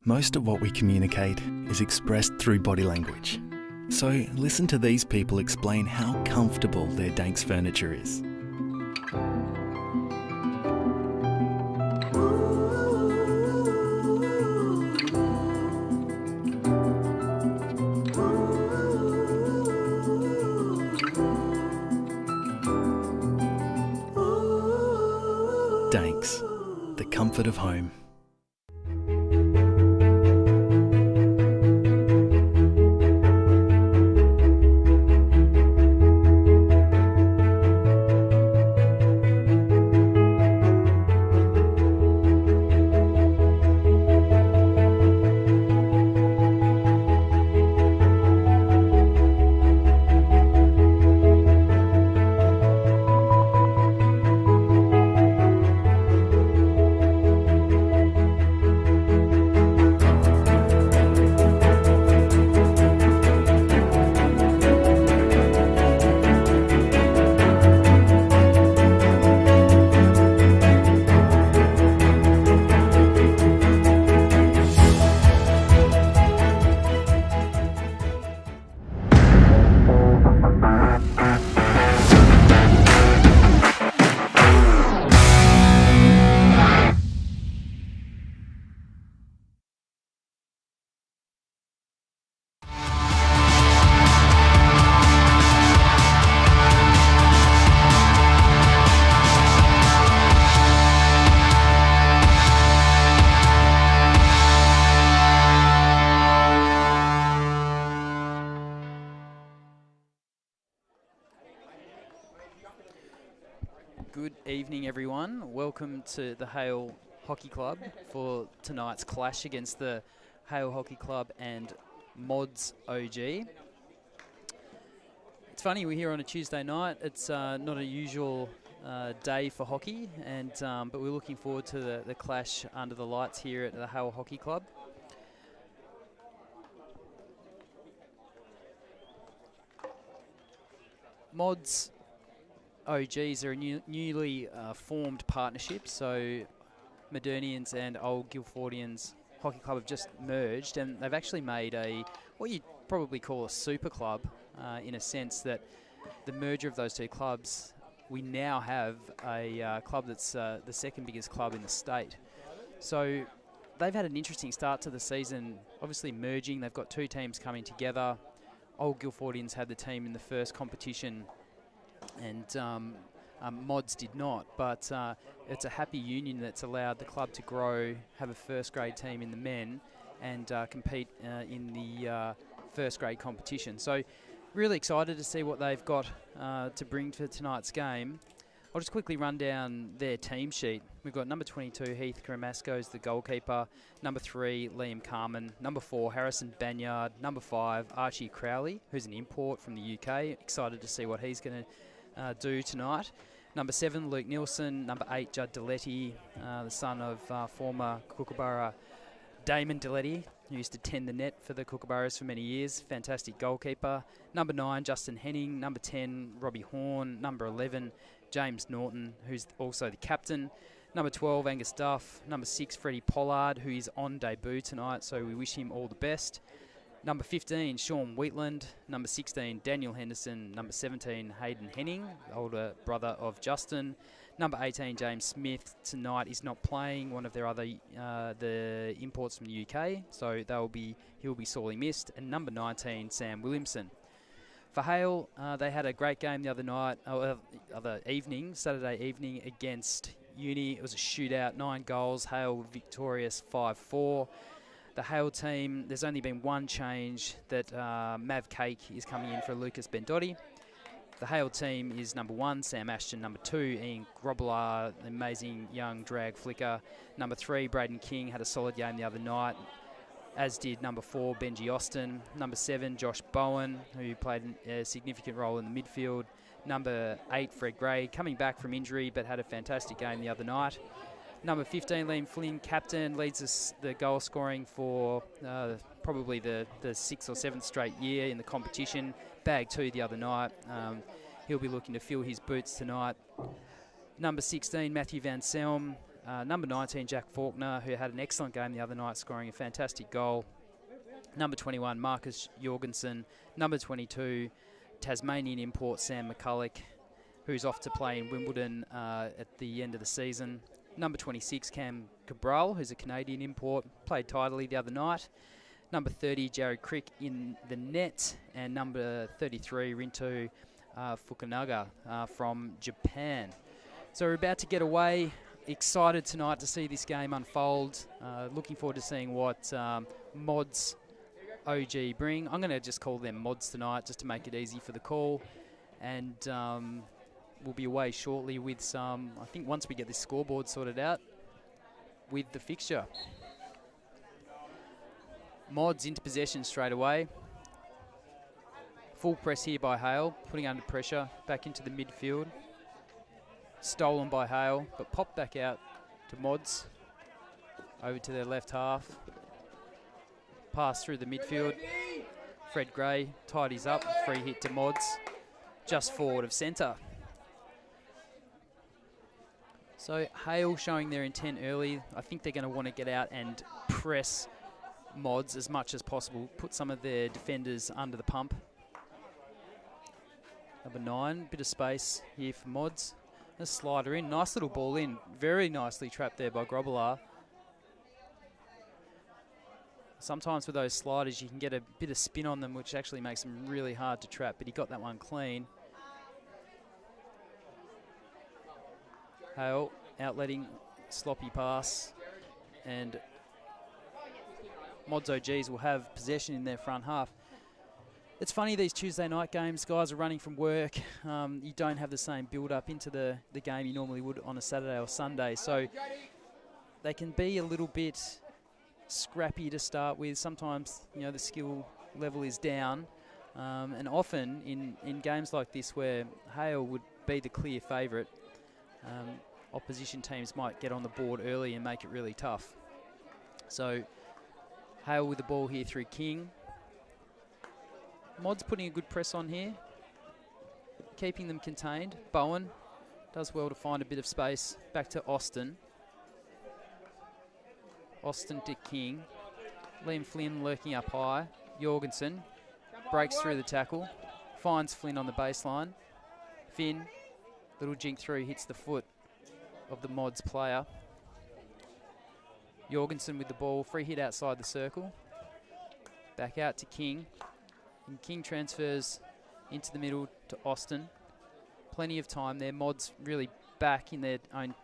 Most of what we communicate is expressed through body language. So listen to these people explain how comfortable their Danks furniture is. Danks, the comfort of home. Good evening, everyone. Welcome to the Hale Hockey Club for tonight's clash against the Hale Hockey Club and Mods OG. It's funny, we're here on a Tuesday night. It's not a usual day for hockey, and but we're looking forward to the clash under the lights here at the Hale Hockey Club. Mods OGs are a newly formed partnership, so Modernians and Old Guildfordians Hockey Club have just merged, and they've actually made what you'd probably call a super club, in a sense that the merger of those two clubs, we now have a club that's the second biggest club in the state. So they've had an interesting start to the season, obviously merging. They've got two teams coming together. Old Guildfordians had the team in the first competition, and Mods did not, but it's a happy union that's allowed the club to grow, have a first grade team in the men, and compete in the first grade competition. So really excited to see what they've got to bring to tonight's game. I'll just quickly run down their team sheet. We've got number 22, Heath Karamasco, is the goalkeeper. Number 3, Liam Carman. Number 4, Harrison Banyard. Number 5, Archie Crowley, who's an import from the UK. Excited to see what he's going to do tonight. Number 7, Luke Nielsen. Number 8, Judd Deletti, the son of former Kookaburra Damon Deletti, who used to tend the net for the Kookaburras for many years. Fantastic goalkeeper. Number 9, Justin Henning. Number 10, Robbie Horn. Number 11, James Norton, who's also the captain. Number 12, Angus Duff. Number 6, Freddie Pollard, who is on debut tonight, so we wish him all the best. Number 15, Sean Wheatland. Number 16, Daniel Henderson. Number 17, Hayden Henning, the older brother of Justin. Number 18, James Smith, tonight is not playing, one of their other the imports from the UK, so he'll be sorely missed. And number 19, Sam Williamson. For Hale, they had a great game the other evening, Saturday evening, against Uni. It was a shootout, 9 goals. Hale victorious 5-4. The Hale team, there's only been one change, that Mav Cake is coming in for Lucas Bendotti. The Hale team is number 1, Sam Ashton. Number 2, Ian Grobler, an amazing young drag flicker. Number 3, Braden King, had a solid game the other night, as did number 4, Benji Austin. Number 7, Josh Bowen, who played a significant role in the midfield. Number 8, Fred Gray, coming back from injury but had a fantastic game the other night. Number 15, Liam Flynn, captain, leads the goal scoring for probably the 6th or 7th straight year in the competition. Bagged 2 the other night. He'll be looking to fill his boots tonight. Number 16, Matthew Van Selm, Number 19, Jack Faulkner, who had an excellent game the other night, scoring a fantastic goal. Number 21, Marcus Jorgensen. Number 22, Tasmanian import Sam McCulloch, who's off to play in Wimbledon at the end of the season. Number 26, Cam Cabral, who's a Canadian import, played tidily the other night. Number 30, Jared Crick in the net. And number 33, Rinto Fukunaga from Japan. So we're about to get away. Excited tonight to see this game unfold. Looking forward to seeing what Mods OG bring. I'm going to just call them Mods tonight just to make it easy for the call. And we'll be away shortly with some, I think once we get this scoreboard sorted out, with the fixture. Mods into possession straight away. Full press here by Hale, putting under pressure, back into the midfield. Stolen by Hale, but popped back out to Mods. Over to their left half. Pass through the midfield. Fred Gray tidies up, free hit to Mods. Just forward of centre. So Hale showing their intent early. I think they're going to want to get out and press Mods as much as possible. Put some of their defenders under the pump. Number 9, bit of space here for Mods. A slider in, nice little ball in. Very nicely trapped there by Grobbelaar. Sometimes with those sliders you can get a bit of spin on them, which actually makes them really hard to trap, but he got that one clean. Hale outletting, sloppy pass, and Mods OGs will have possession in their front half. It's funny, these Tuesday night games, guys are running from work. You don't have the same build-up into the game you normally would on a Saturday or Sunday. So they can be a little bit scrappy to start with. Sometimes, you know, the skill level is down. And often in games like this where Hale would be the clear favourite, opposition teams might get on the board early and make it really tough. So Hale with the ball here through King. Mods putting a good press on here, keeping them contained. Bowen does well to find a bit of space. Back to Austin. Austin to King. Liam Flynn lurking up high. Jorgensen breaks through the tackle, finds Flynn on the baseline. Finn, little jink through, hits the foot of the Mods player. Jorgensen with the ball, free hit outside the circle. Back out to King. And King transfers into the middle to Austin. Plenty of time there. Mods really back in their own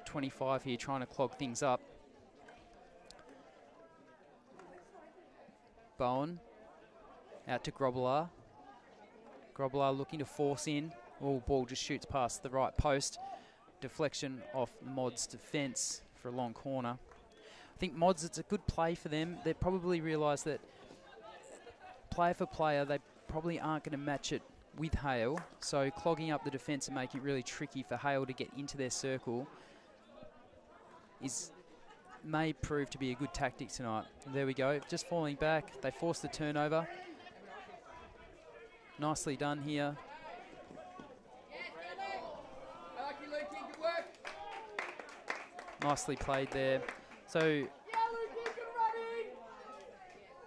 25 here, trying to clog things up. Bowen out to Grobbelaar. Grobbelaar looking to force in. Oh, ball just shoots past the right post. Deflection off Mods' defence for a long corner. I think Mods, it's a good play for them. They probably realise that player for player, they probably aren't going to match it with Hale. So clogging up the defence and making it really tricky for Hale to get into their circle may prove to be a good tactic tonight. And there we go, just falling back. They force the turnover. Nicely done here. Nicely played there. So I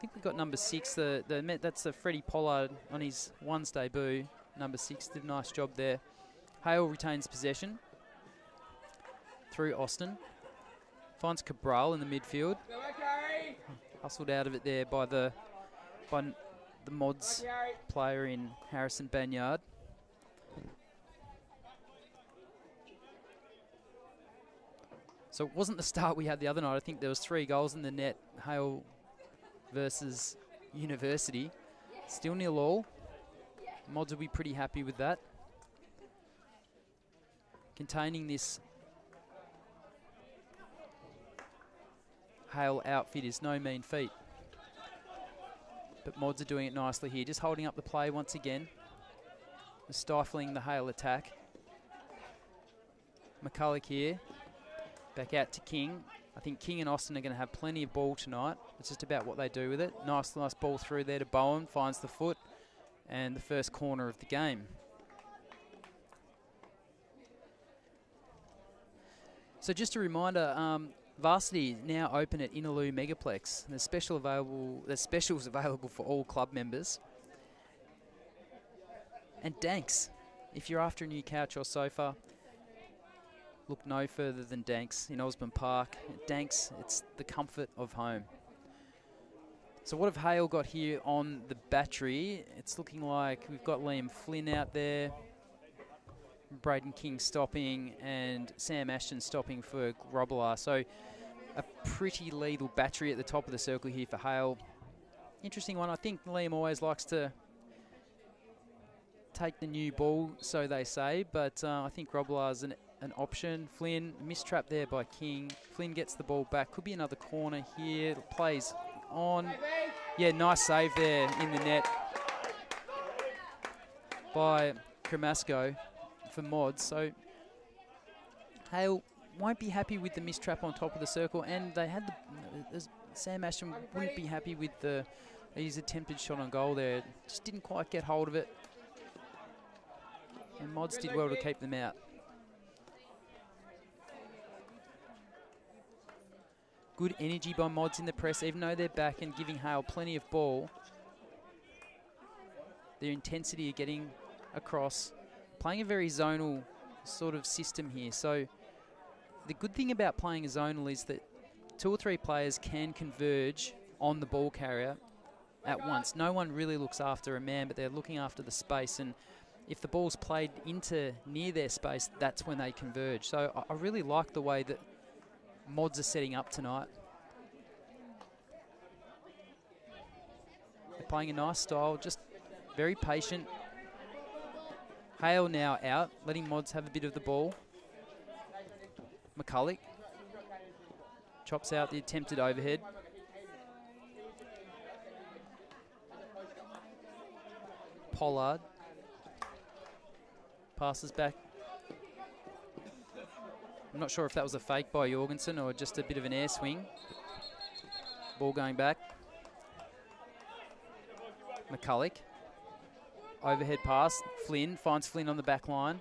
think we've got number 6. That's Freddie Pollard on his ones debut. Number 6 did a nice job there. Hale retains possession through Austin. Finds Cabral in the midfield. Hustled out of it there by the Mods player in Harrison Banyard. So it wasn't the start we had the other night. I think there was 3 goals in the net. Hale versus University. Still 0-0. Mods will be pretty happy with that. Containing this Hale outfit is no mean feat. But Mods are doing it nicely here. Just holding up the play once again. Stifling the Hale attack. McCulloch here. Back out to King. I think King and Austin are going to have plenty of ball tonight. It's just about what they do with it. Nice ball through there to Bowen. Finds the foot. And the first corner of the game. So just a reminder, Varsity now open at Innaloo Megaplex. There's specials available for all club members. And Danks, if you're after a new couch or sofa, look no further than Danks in Osborne Park. Danks, it's the comfort of home. So what have Hale got here on the battery? It's looking like we've got Liam Flynn out there, Braden King stopping, and Sam Ashton stopping for Grobbelaar. So a pretty lethal battery at the top of the circle here for Hale. Interesting one. I think Liam always likes to take the new ball, so they say, but I think Grobbelaar's an option. Flynn, mistrap there by King. Flynn gets the ball back. Could be another corner here. Plays on. Yeah, nice save there in the net by Cremasco for Mods. So Hale won't be happy with the mistrap on top of the circle, and they had Sam Ashton wouldn't be happy with his attempted shot on goal there. Just didn't quite get hold of it, and Mods did well to keep them out. Good energy by Mods in the press, even though they're back and giving Hale plenty of ball. Their intensity of getting across, playing a very zonal sort of system here. So the good thing about playing a zonal is that 2 or 3 players can converge on the ball carrier at once. No one really looks after a man, but they're looking after the space, and if the ball's played into near their space, that's when they converge. So I really like the way that Mods are setting up tonight. They're playing a nice style, just very patient. Hale now out, letting Mods have a bit of the ball. McCulloch chops out the attempted overhead. Pollard passes back. I'm not sure if that was a fake by Jorgensen or just a bit of an air swing. Ball going back. McCulloch. Overhead pass. Flynn finds Flynn on the back line.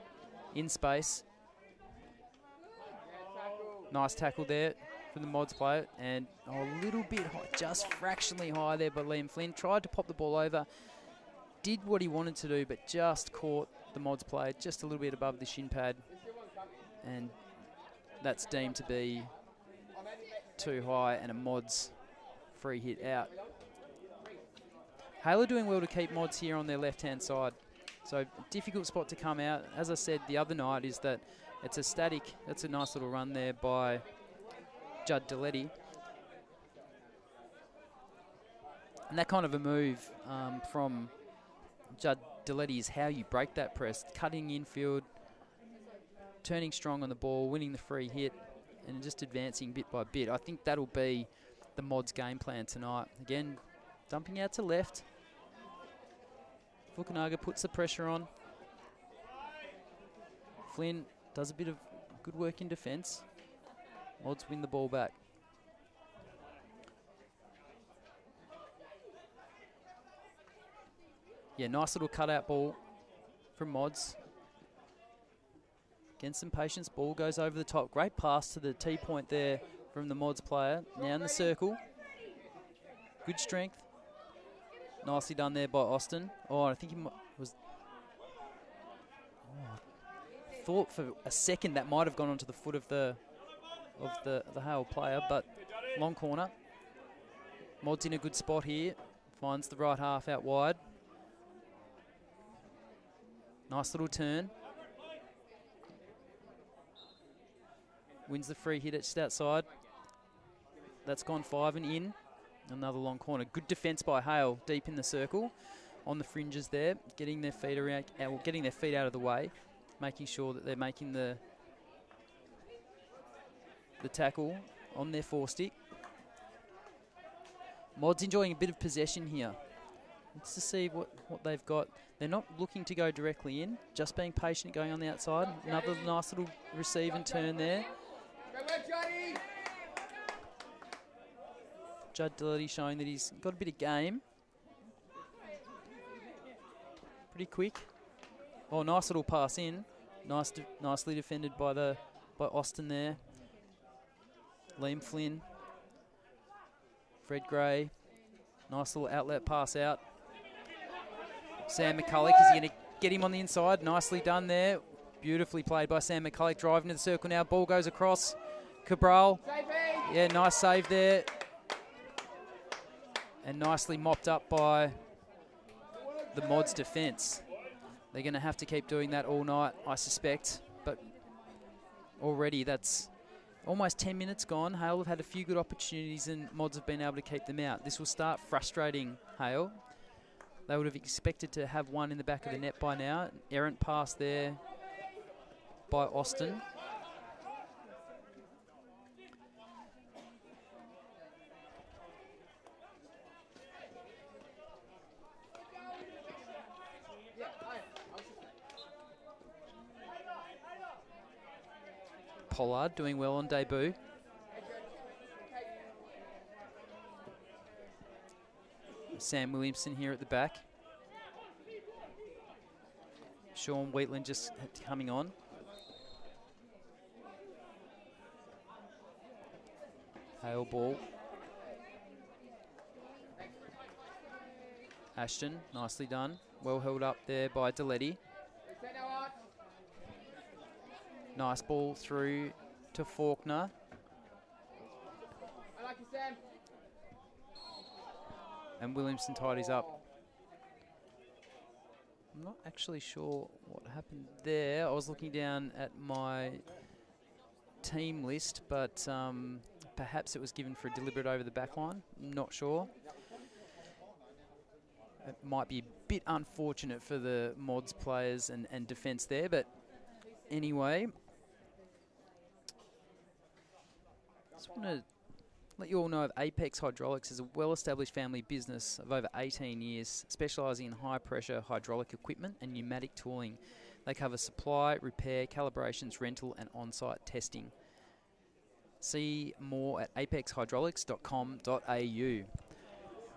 In space. Nice tackle there from the Mods player. And a little bit high, just fractionally high there by Liam Flynn. Tried to pop the ball over. Did what he wanted to do, but just caught the Mods player just a little bit above the shin pad. And that's deemed to be too high and a Mods free hit out. Hale are doing well to keep Mods here on their left-hand side. So difficult spot to come out. As I said the other night, is that it's a static. That's a nice little run there by Judd Deletti. And that kind of a move from Judd Deletti is how you break that press. Cutting infield, turning strong on the ball, winning the free hit, and just advancing bit by bit. I think that'll be the Mods game plan tonight. Again, dumping out to left. Fukunaga puts the pressure on. Flynn does a bit of good work in defence. Mods win the ball back. Yeah, nice little cutout ball from Mods. Again, some patience. Ball goes over the top. Great pass to the T-point there from the Mods player. Now in the circle. Good strength. Nicely done there by Austin. Oh, I think he was... Oh, I thought for a second that might have gone onto the foot of the Hale player, but long corner. Mods in a good spot here. Finds the right half out wide. Nice little turn. Wins the free hit just outside. That's gone 5 and in. Another long corner. Good defence by Hale, deep in the circle, on the fringes there, getting their feet around, getting their feet out of the way, making sure that they're making the tackle on their forestick. Mods enjoying a bit of possession here. Let's just see what they've got. They're not looking to go directly in, just being patient going on the outside. Another nice little receive and turn there. Judd Deletti showing that he's got a bit of game. Pretty quick. Oh, nice little pass in. Nicely defended by Austin there. Liam Flynn. Fred Gray. Nice little outlet pass out. Sam McCulloch, is he going to get him on the inside? Nicely done there. Beautifully played by Sam McCulloch. Driving to the circle now. Ball goes across. Cabral. Yeah, nice save there. And nicely mopped up by the Mods defence. They're going to have to keep doing that all night, I suspect. But already that's almost 10 minutes gone. Hale have had a few good opportunities and Mods have been able to keep them out. This will start frustrating Hale. They would have expected to have one in the back of the net by now. An errant pass there by Austin. Pollard doing well on debut. Sam Williamson here at the back. Sean Wheatland just coming on. Hale ball. Ashton, nicely done. Well held up there by Deletti. Nice ball through to Faulkner. And Williamson tidies up. I'm not actually sure what happened there. I was looking down at my team list, but perhaps it was given for a deliberate over the back line. Not sure. It might be a bit unfortunate for the Mods players and defence there, but anyway. Just want to let you all know of Apex Hydraulics is a well-established family business of over 18 years, specialising in high-pressure hydraulic equipment and pneumatic tooling. They cover supply, repair, calibrations, rental and on-site testing. See more at apexhydraulics.com.au.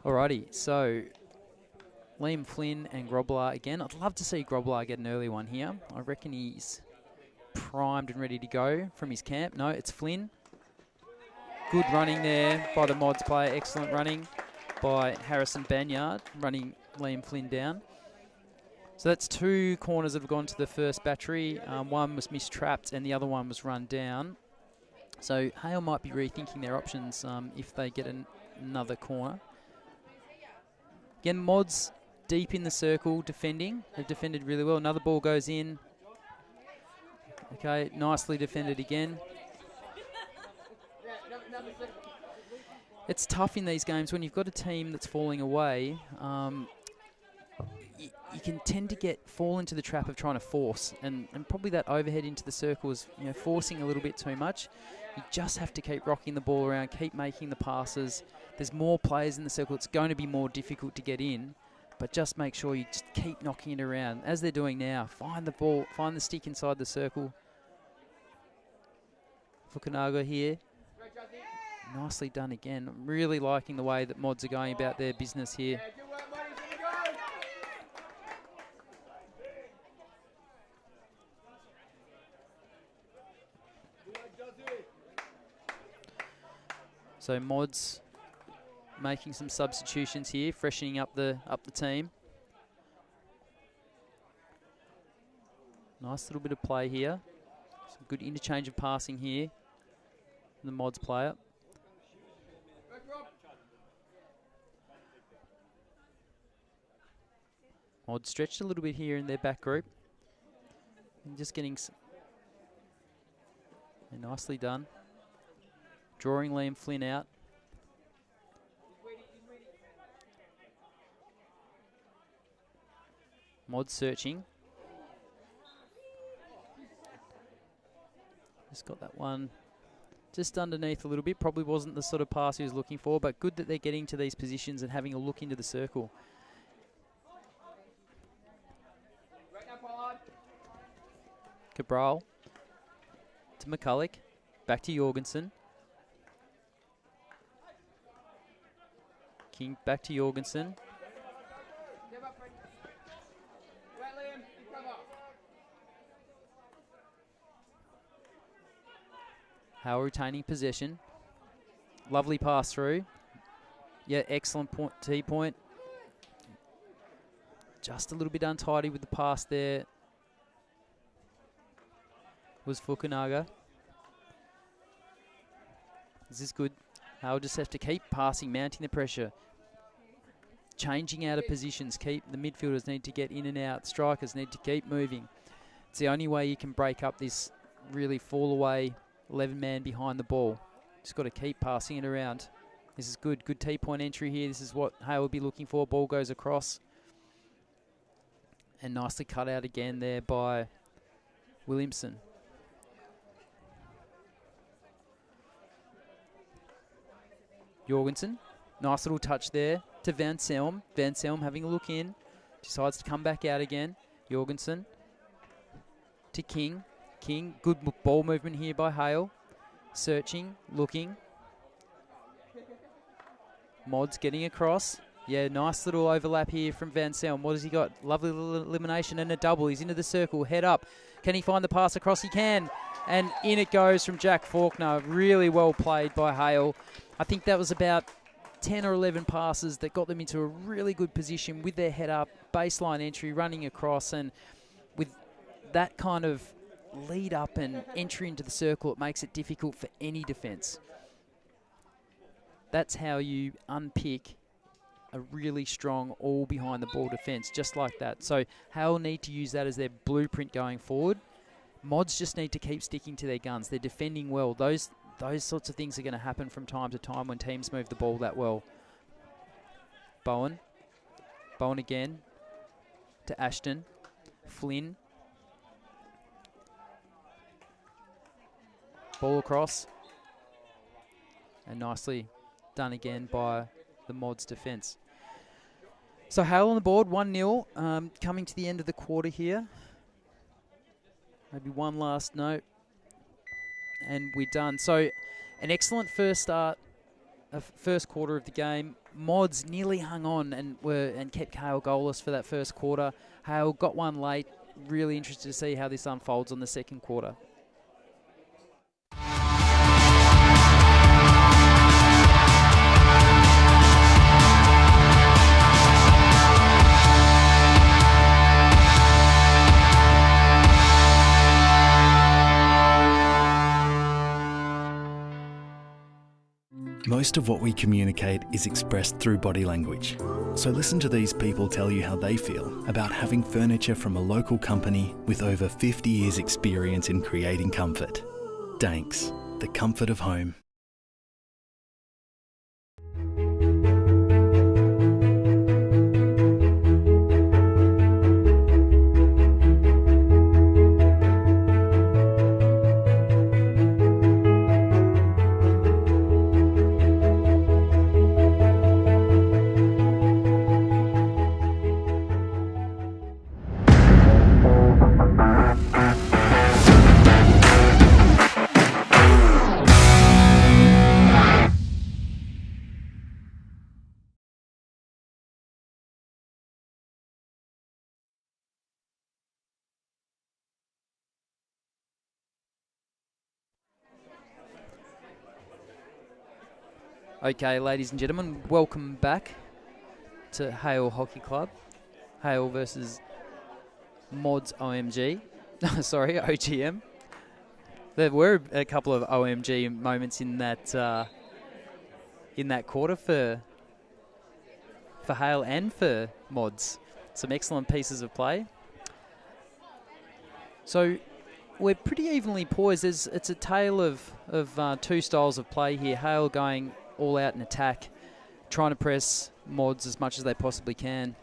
Alrighty, so Liam Flynn and Grobler again. I'd love to see Grobler get an early one here. I reckon he's primed and ready to go from his camp. No, it's Flynn. Good running there by the Mods player. Excellent running by Harrison Banyard, running Liam Flynn down. So that's two corners that have gone to the first battery. One was mistrapped and the other one was run down. So Hale might be rethinking their options if they get another corner. Again, Mods deep in the circle defending. They've defended really well. Another ball goes in. Okay, nicely defended again. It's tough in these games when you've got a team that's falling away. You can tend to fall into the trap of trying to force, and probably that overhead into the circle is forcing a little bit too much. You just have to keep rocking the ball around, keep making the passes. There's more players in the circle. It's going to be more difficult to get in, but just make sure you just keep knocking it around as they're doing now. Find the ball, find the stick inside the circle. Fukunaga here. Nicely done again. I'm really liking the way that Mods are going about their business here. So Mods making some substitutions here, freshening up the team. Nice little bit of play here. Some good interchange of passing here. The Mods player. Mods stretched a little bit here in their back group. And just getting nicely done. Drawing Liam Flynn out. Mods searching. Just got that one just underneath a little bit. Probably wasn't the sort of pass he was looking for, but good that they're getting to these positions and having a look into the circle. Cabral to McCulloch, back to Jorgensen. King back to Jorgensen. Hale retaining possession. Lovely pass through. Yeah, excellent tee point. Just a little bit untidy with the pass there. Was Fukunaga. This is good. Hale just have to keep passing, mounting the pressure. Changing out of positions. The midfielders need to get in and out. Strikers need to keep moving. It's the only way you can break up this really fall away 11-man behind the ball. Just got to keep passing it around. This is good. Good tee point entry here. This is what Hale would be looking for. Ball goes across. And nicely cut out again there by Williamson. Jorgensen. Nice little touch there to Van Selm. Van Selm having a look in. Decides to come back out again. Jorgensen to King. King, good ball movement here by Hale. Searching, looking. Mods getting across. Yeah, nice little overlap here from Van Selm. What has he got? Lovely little elimination and a double. He's into the circle, head up. Can he find the pass across? He can. And in it goes from Jack Faulkner. Really well played by Hale. I think that was about 10 or 11 passes that got them into a really good position with their head up, baseline entry, running across. And with that kind of lead up and entry into the circle, it makes it difficult for any defence. That's how you unpick a really strong all behind the ball defence, just like that. So Hale need to use that as their blueprint going forward. Mods just need to keep sticking to their guns. They're defending well. Those sorts of things are going to happen from time to time when teams move the ball that well. Bowen. Bowen again to Ashton. Flynn. Ball across. And nicely done again by the Mods defence. So Hale on the board, 1-0. Coming to the end of the quarter here. Maybe one last note. And we're done. So an excellent first quarter of the game. Mods nearly hung on and kept Hale goalless for that first quarter. Hale got one late. Really interested to see how this unfolds on the second quarter. Most of what we communicate is expressed through body language. So listen to these people tell you how they feel about having furniture from a local company with over 50 years experience in creating comfort. Danks, the comfort of home. Okay, ladies and gentlemen, welcome back to Hale Hockey Club. Hale versus Mods OMG. Sorry, OGM. There were a couple of OMG moments in that quarter for Hale and for Mods. Some excellent pieces of play. So we're pretty evenly poised. It's a tale of two styles of play here. Hale going all out in attack, trying to press Mods as much as they possibly can.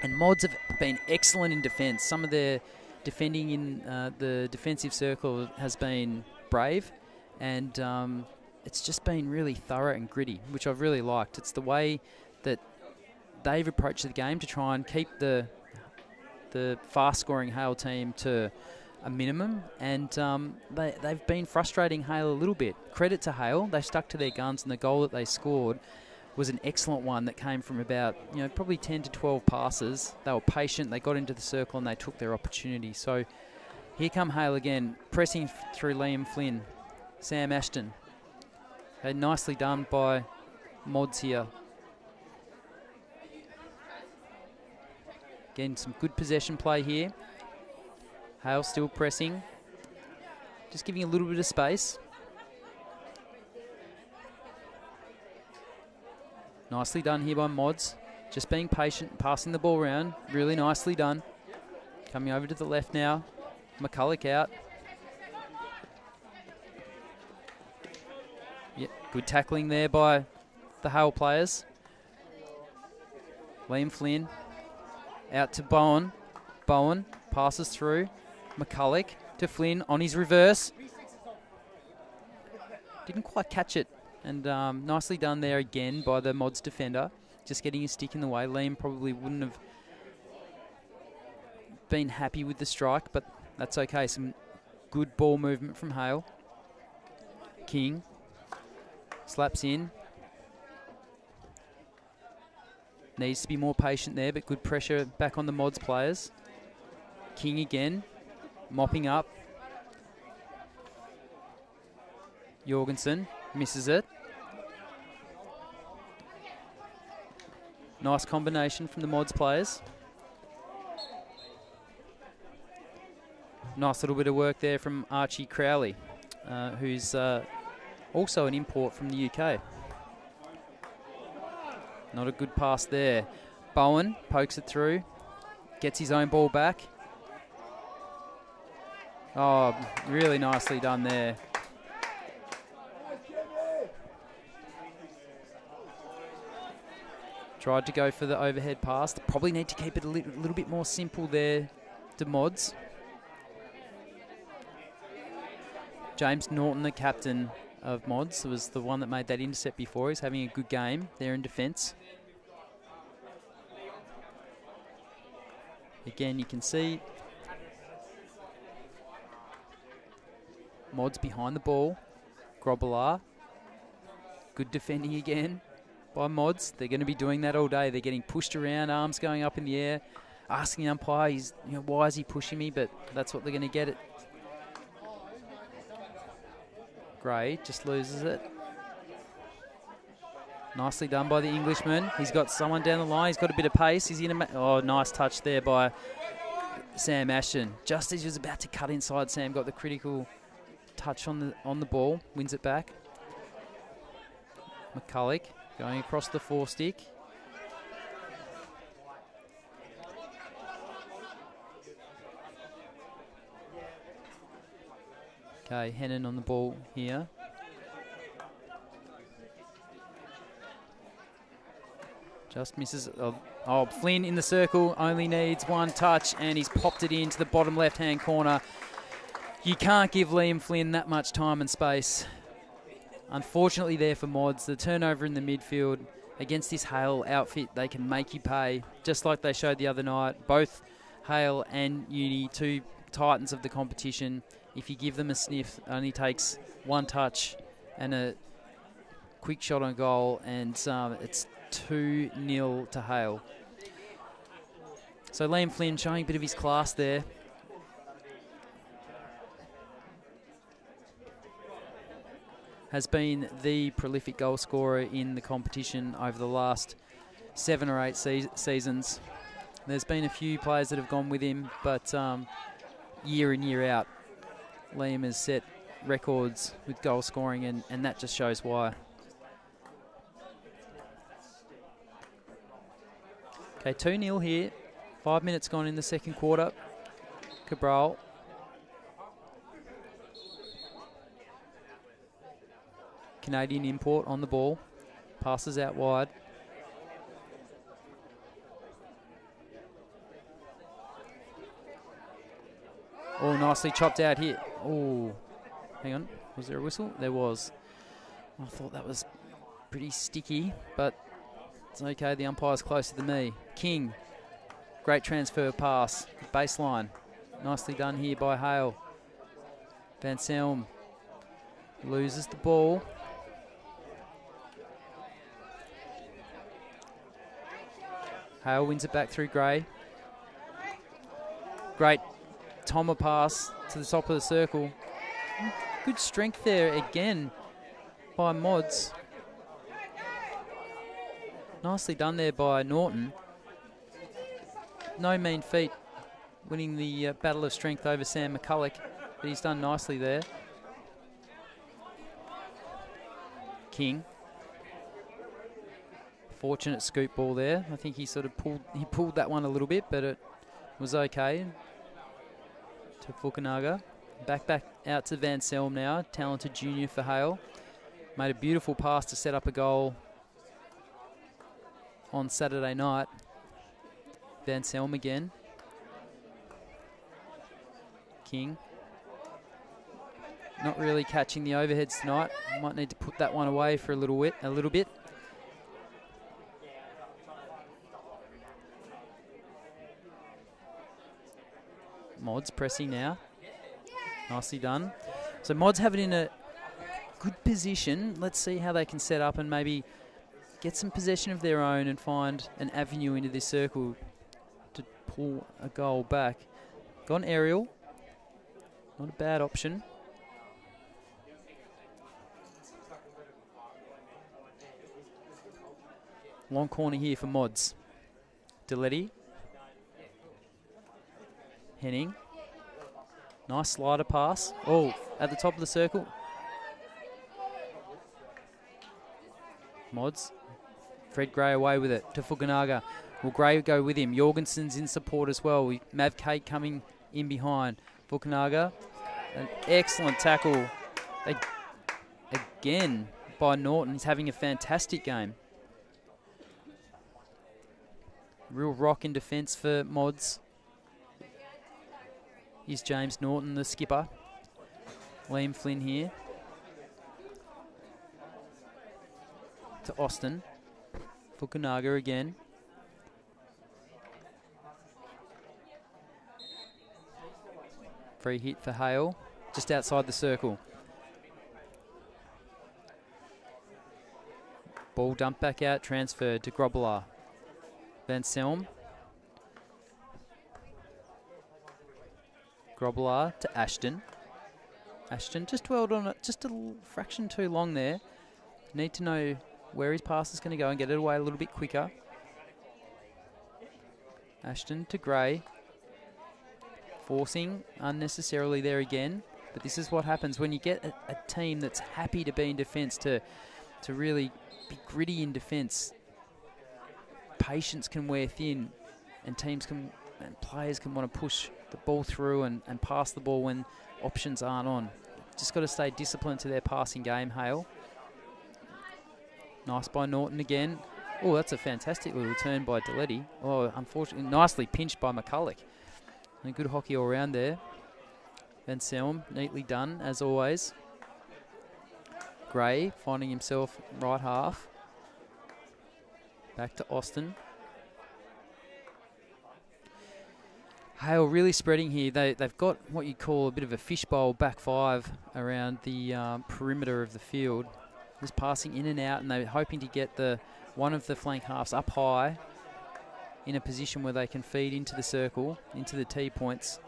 And Mods have been excellent in defence. Some of their defending in the defensive circle has been brave, and it's just been really thorough and gritty, which I've really liked. It's the way that they've approached the game to try and keep the fast-scoring Hale team to a minimum, and they've been frustrating Hale a little bit. Credit to Hale, they stuck to their guns, and the goal that they scored was an excellent one that came from about, probably 10 to 12 passes. They were patient, they got into the circle, and they took their opportunity. So here come Hale again, pressing through Liam Flynn. Sam Ashton. Okay, nicely done by Mods here. Again, some good possession play here. Hale still pressing. Just giving a little bit of space. Nicely done here by Mods. Just being patient, passing the ball around. Really nicely done. Coming over to the left now. McCulloch out. Yep, good tackling there by the Hale players. Liam Flynn out to Bowen. Bowen passes through. McCulloch to Flynn on his reverse. Didn't quite catch it. And nicely done there again by the Mods defender. Just getting his stick in the way. Liam probably wouldn't have been happy with the strike, but that's okay. Some good ball movement from Hale. King slaps in. Needs to be more patient there, but good pressure back on the Mods players. King again, mopping up. Jorgensen misses it. Nice combination from the Mods players. Nice little bit of work there from Archie Crowley, who's also an import from the UK. Not a good pass there. Bowen pokes it through, gets his own ball back. Oh, really nicely done there. Tried to go for the overhead pass. Probably need to keep it a little bit more simple there to Mods. James Norton, the captain of Mods, was the one that made that intercept before. He's having a good game there in defence. Again, you can see Mods behind the ball. Grobbelaar. Good defending again by Mods. They're going to be doing that all day. They're getting pushed around, arms going up in the air, asking the umpire, why is he pushing me? But that's what they're going to get it. Gray just loses it. Nicely done by the Englishman. He's got someone down the line. He's got a bit of pace. He's in a nice touch there by Sam Ashton. Just as he was about to cut inside, Sam got the critical touch on the ball. Wins it back. McCulloch going across the four-stick. Okay, Hennon on the ball here. Just misses. Oh, Flynn in the circle, only needs one touch, and he's popped it into the bottom left-hand corner. You can't give Liam Flynn that much time and space. Unfortunately there for Mods, the turnover in the midfield against this Hale outfit, they can make you pay, just like they showed the other night. Both Hale and Uni, two titans of the competition. If you give them a sniff, it only takes one touch and a quick shot on goal, and it's 2-0 to Hale. So Liam Flynn showing a bit of his class there. Has been the prolific goal scorer in the competition over the last 7 or 8 seasons. There's been a few players that have gone with him, but year in, year out, Liam has set records with goal scoring, and that just shows why. Okay, 2-0 here. 5 minutes gone in the second quarter. Cabral. Canadian import on the ball. Passes out wide. Oh, nicely chopped out here. Oh, hang on. Was there a whistle? There was. I thought that was pretty sticky, but it's okay. The umpire's closer than me. King. Great transfer pass. Baseline. Nicely done here by Hale. Van Selm loses the ball. Hale wins it back through Gray. Great Toma pass to the top of the circle. Good strength there again by Mods. Nicely done there by Norton. No mean feat winning the battle of strength over Sam McCulloch, but he's done nicely there. King. Fortunate scoop ball there. I think he sort of pulled that one a little bit, but it was okay. To Fukunaga. Back out to Van Selm now. Talented junior for Hale. Made a beautiful pass to set up a goal on Saturday night. Van Selm again. King. Not really catching the overheads tonight. Might need to put that one away for a little bit. Mods pressing now. Nicely done. So Mods have it in a good position. Let's see how they can set up and maybe get some possession of their own and find an avenue into this circle to pull a goal back. Gone aerial. Not a bad option. Long corner here for Mods. Deletti. Henning. Nice slider pass. Oh, at the top of the circle. Mods. Fred Gray away with it to Fukunaga. Will Gray go with him? Jorgensen's in support as well. Mav Kate coming in behind. Fukunaga. An excellent tackle again by Norton. He's having a fantastic game. Real rock in defence for Mods. Here's James Norton, the skipper. Liam Flynn here. To Austin. Fukunaga again. Free hit for Hale, just outside the circle. Ball dumped back out, transferred to Grobbelaar. Van Selm. Grobbelaar to Ashton. Ashton just dwelled on it just a fraction too long there. Need to know where his pass is going to go and get it away a little bit quicker. Ashton to Gray. Forcing unnecessarily there again. But this is what happens when you get a team that's happy to be in defence, to really be gritty in defence. Patience can wear thin, and players can want to push the ball through and pass the ball when options aren't on. Just got to stay disciplined to their passing game, Hale. Nice by Norton again. Oh, that's a fantastic little turn by Deletti. Oh, unfortunately, nicely pinched by McCulloch. And good hockey all round there. Van Selm, neatly done, as always. Gray finding himself right half. Back to Austin. Hale really spreading here. They've got what you call a bit of a fishbowl back five around the perimeter of the field. Just passing in and out, and they're hoping to get one of the flank halves up high in a position where they can feed into the circle, into the T points.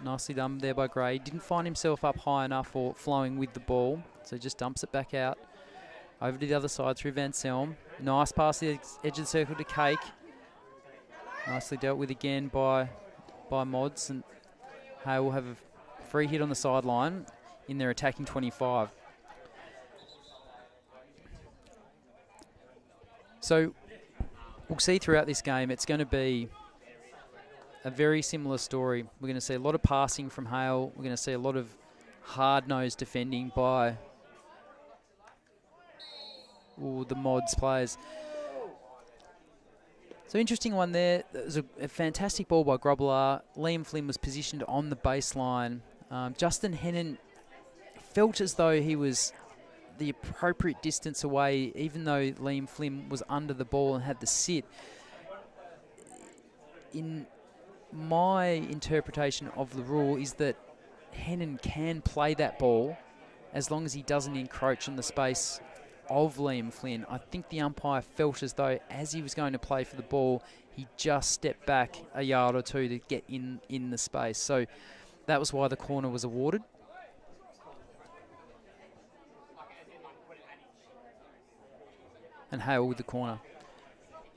Nicely done there by Gray. Didn't find himself up high enough or flowing with the ball, so just dumps it back out. Over to the other side through Van Selm. Nice pass to the edge of the circle to Cake. Nicely dealt with again by Mods, and Hale will have a free hit on the sideline in their attacking 25. So we'll see throughout this game, it's going to be a very similar story. We're going to see a lot of passing from Hale. We're going to see a lot of hard-nosed defending by the Mods players. So interesting one there. It was a fantastic ball by Grobbelaar. Liam Flynn was positioned on the baseline. Justin Hennon felt as though he was the appropriate distance away, even though Liam Flynn was under the ball and had the sit. In my interpretation of the rule is that Hennon can play that ball as long as he doesn't encroach on the space of Liam Flynn. I think the umpire felt as though as he was going to play for the ball, he just stepped back a yard or two to get in the space. So that was why the corner was awarded. and Hale with the corner.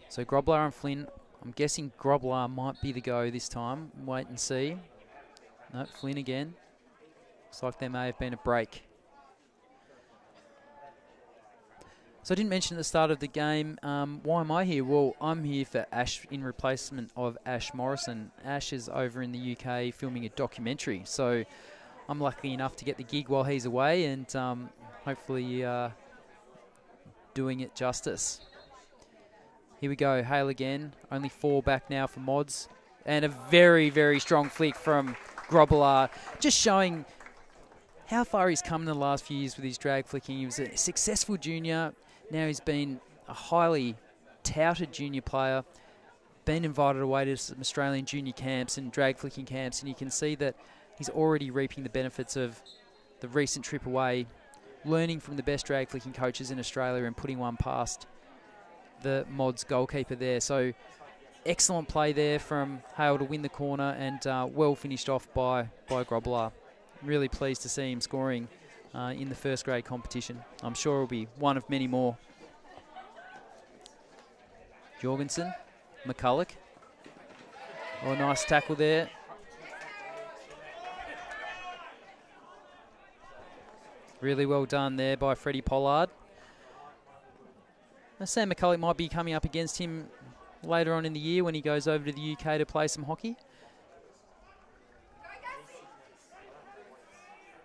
So Grobler and Flynn. I'm guessing Grobler might be the go this time. Wait and see. No, Flynn again. Looks like there may have been a break. So I didn't mention at the start of the game, why am I here? Well, I'm here for Ash in replacement of Ash Morrison. Ash is over in the UK filming a documentary, so I'm lucky enough to get the gig while he's away, and hopefully doing it justice. Here we go, Hale again. Only 4 back now for Mods. And a very, very strong flick from Grobler, just showing how far he's come in the last few years with his drag flicking. He was a successful junior. Now he's been a highly touted junior player, been invited away to some Australian junior camps and drag flicking camps, and you can see that he's already reaping the benefits of the recent trip away, learning from the best drag flicking coaches in Australia and putting one past the Mods goalkeeper there. So excellent play there from Hale to win the corner, and well finished off by Grobler. Really pleased to see him scoring in the first grade competition. I'm sure it'll be one of many more. Jorgensen, McCulloch. Oh, nice tackle there. Really well done there by Freddie Pollard. Sam McCulloch might be coming up against him later on in the year when he goes over to the UK to play some hockey.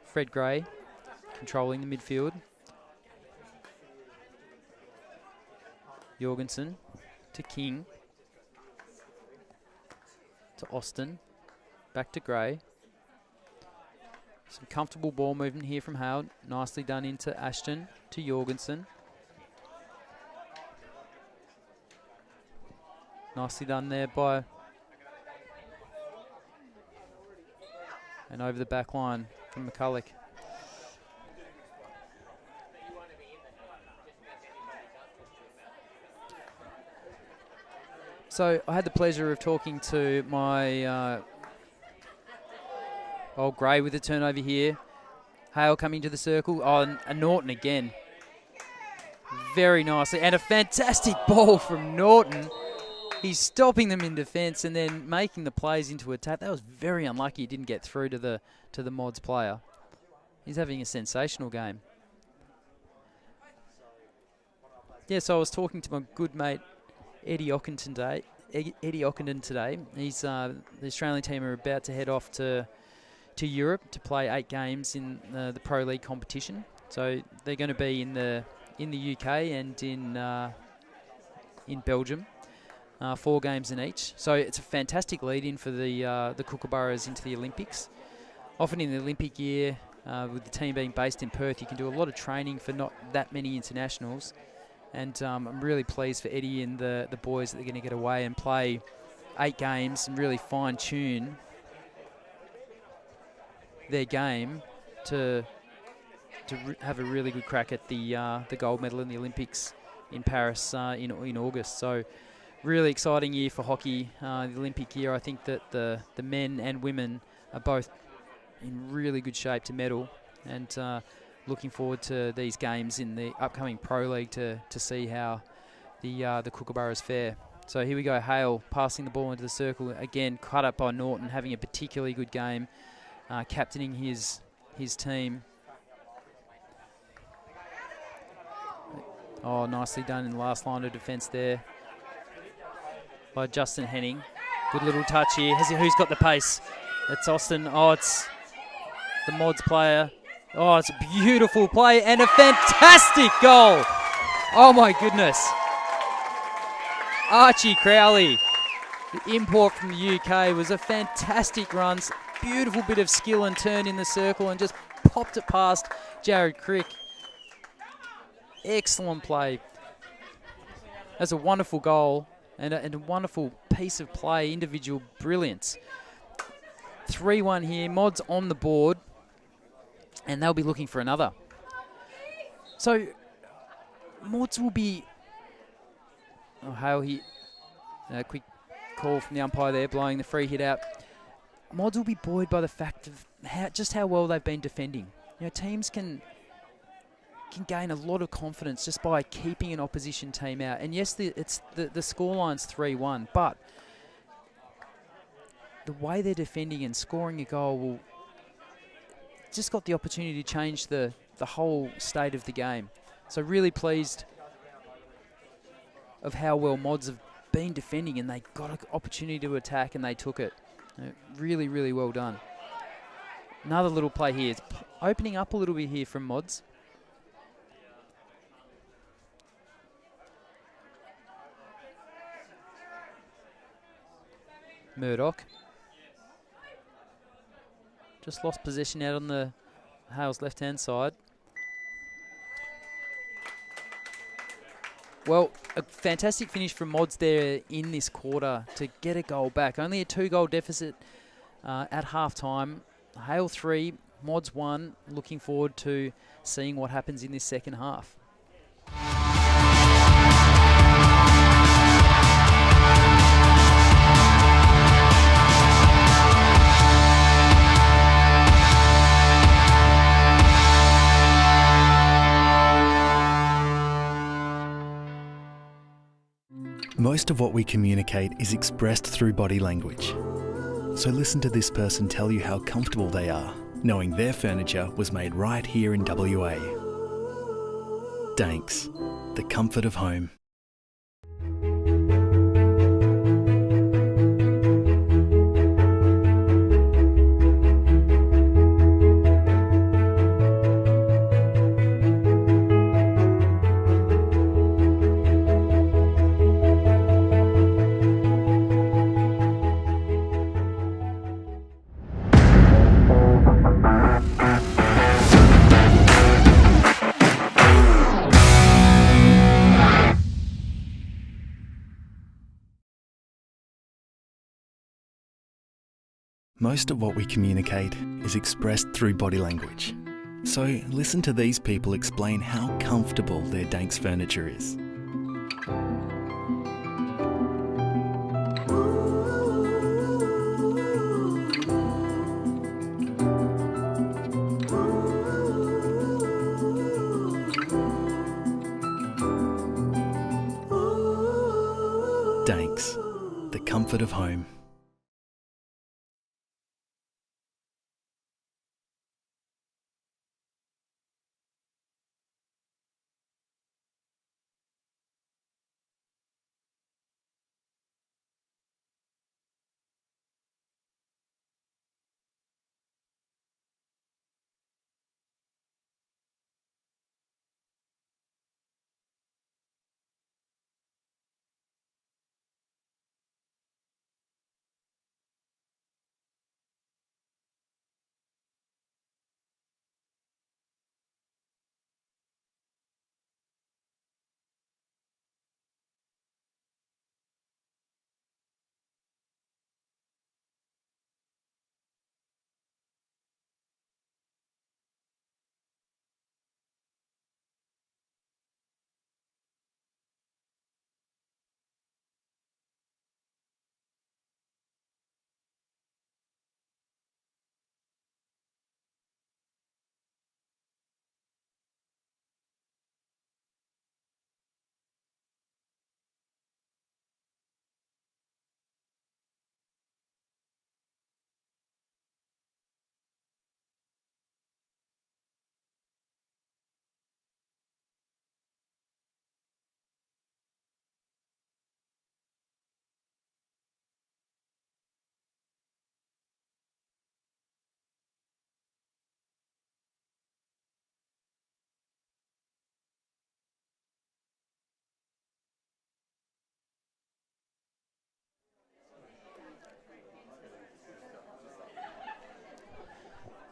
Fred Gray controlling the midfield. Jorgensen to King. To Austin. Back to Gray. Some comfortable ball movement here from Hale. Nicely done into Ashton to Jorgensen. Nicely done there by... And over the back line from McCulloch. So I had the pleasure of talking to my old Gray with the turnover here. Hale coming to the circle. Oh, and Norton again. Very nicely. And a fantastic ball from Norton. He's stopping them in defence and then making the plays into attack. That was very unlucky he didn't get through to the Mods player. He's having a sensational game. Yeah, so I was talking to my good mate Eddie Ockenden today. He's the Australian team are about to head off to Europe to play 8 games in the Pro League competition. So they're going to be in the UK and in Belgium. 4 games in each. So it's a fantastic lead-in for the Kookaburras into the Olympics. Often in the Olympic year, with the team being based in Perth, you can do a lot of training for not that many internationals. And I'm really pleased for Eddie and the boys that they're going to get away and play 8 games and really fine-tune their game to have a really good crack at the gold medal in the Olympics in Paris in August. So really exciting year for hockey, the Olympic year. I think that the men and women are both in really good shape to medal, and looking forward to these games in the upcoming Pro League to see how the Kookaburras fare. So here we go, Hale passing the ball into the circle again, cut up by Norton, having a particularly good game, captaining his team. Oh, nicely done in the last line of defence there by Justin Henning. Good little touch here. Who's got the pace? It's Austin. Oh, it's the Mods player. Oh, it's a beautiful play and a fantastic goal. Oh, my goodness. Archie Crowley, the import from the UK, was a fantastic run. Beautiful bit of skill and turn in the circle and just popped it past Jared Crick. Excellent play. That's a wonderful goal. And a wonderful piece of play, individual brilliance. 3-1 here, Mods on the board, and they'll be looking for another. So, Mods will be... Oh, Hale here. Quick call from the umpire there, blowing the free hit out. Mods will be buoyed by the fact of just how well they've been defending. You know, teams can can gain a lot of confidence just by keeping an opposition team out. And yes, the scoreline's 3-1, but the way they're defending and scoring a goal will just got the opportunity to change the whole state of the game. So really pleased of how well Mods have been defending, and they got an opportunity to attack and they took it. Really, really well done. Another little play here. It's opening up a little bit here from Mods. Murdoch. Just lost possession out on the Hale's left-hand side. Well, a fantastic finish from Mods there in this quarter to get a goal back. Only a 2-goal deficit at half-time. Hale 3, Mods 1. Looking forward to seeing what happens in this second half. Most of what we communicate is expressed through body language. So listen to this person tell you how comfortable they are, knowing their furniture was made right here in WA. Danks, the comfort of home. Most of what we communicate is expressed through body language. So listen to these people explain how comfortable their Danks furniture is. Danks, the comfort of home.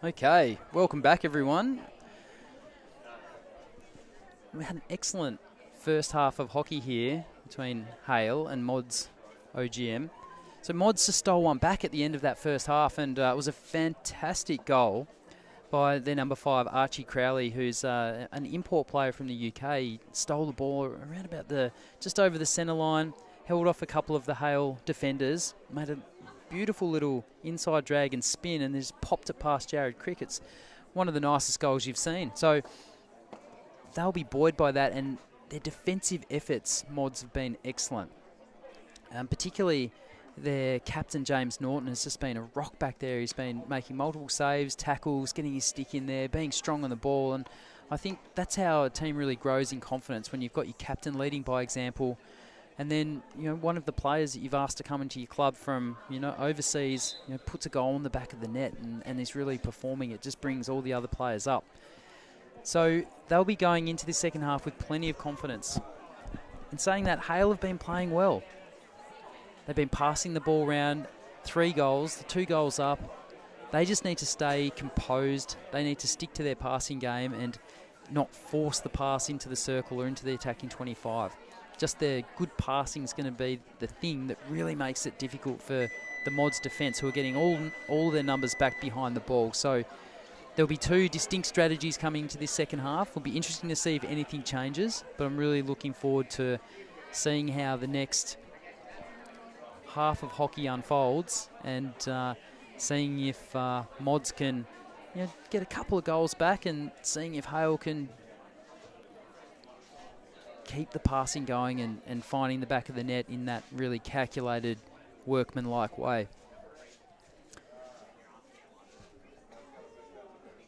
Okay, welcome back everyone. We had an excellent first half of hockey here between Hale and Mods OGM. So Mods just stole one back at the end of that first half, and it was a fantastic goal by their number 5, Archie Crowley, who's an import player from the UK. He stole the ball around about just over the centre line, held off a couple of the Hale defenders, made a beautiful little inside drag and spin, and just popped it past Jared Crick. It's one of the nicest goals you've seen. So they'll be buoyed by that, and their defensive efforts, Mods, have been excellent. Particularly their captain, James Norton, has just been a rock back there. He's been making multiple saves, tackles, getting his stick in there, being strong on the ball, and I think that's how a team really grows in confidence, when you've got your captain leading by example, and then, you know, one of the players that you've asked to come into your club from, you know, overseas, you know, puts a goal in the back of the net and is really performing. It just brings all the other players up. So they'll be going into the second half with plenty of confidence. In saying that, Hale have been playing well. They've been passing the ball around, 3 goals, the 2 goals up. They just need to stay composed. They need to stick to their passing game and not force the pass into the circle or into the attacking 25. Just their good passing is going to be the thing that really makes it difficult for the Mods defence, who are getting all their numbers back behind the ball. So there'll be 2 distinct strategies coming into this second half. It'll be interesting to see if anything changes, but I'm really looking forward to seeing how the next half of hockey unfolds, and seeing if Mods can, you know, get a couple of goals back, and seeing if Hale can keep the passing going and finding the back of the net in that really calculated, workmanlike way.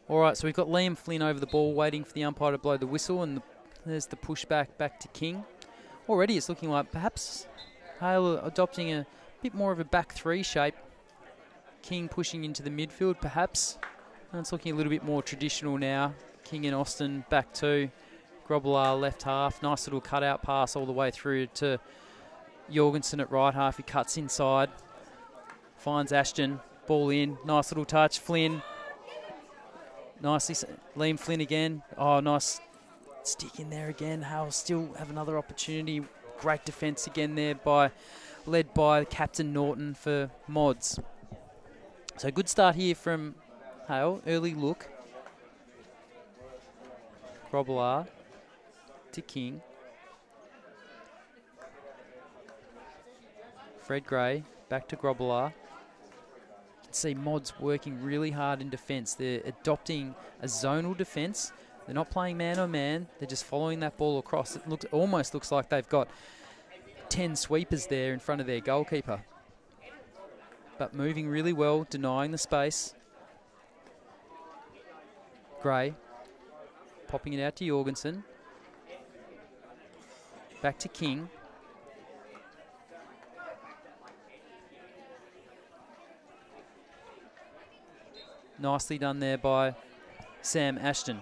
All right, so we've got Liam Flynn over the ball, waiting for the umpire to blow the whistle, and there's the pushback back to King. Already it's looking like perhaps Hale adopting a bit more of a back 3 shape. King pushing into the midfield, perhaps. And it's looking a little bit more traditional now. King and Austin back 2. Grobbelaar left half. Nice little cutout pass all the way through to Jorgensen at right half. He cuts inside. Finds Ashton. Ball in. Nice little touch. Flynn. Nicely. Liam Flynn again. Oh, nice stick in there again. Hale still have another opportunity. Great defence again there, led by Captain Norton for Mods. So good start here from Hale. Early look. Grobbelaar to King. Fred Gray back to Grobbelaar. You can see Mods working really hard in defence. They're adopting a zonal defence. They're not playing man on man. They're just following that ball across. It almost looks like they've got 10 sweepers there in front of their goalkeeper. But moving really well, denying the space. Gray popping it out to Jorgensen. Back to King. Nicely done there by Sam Ashton.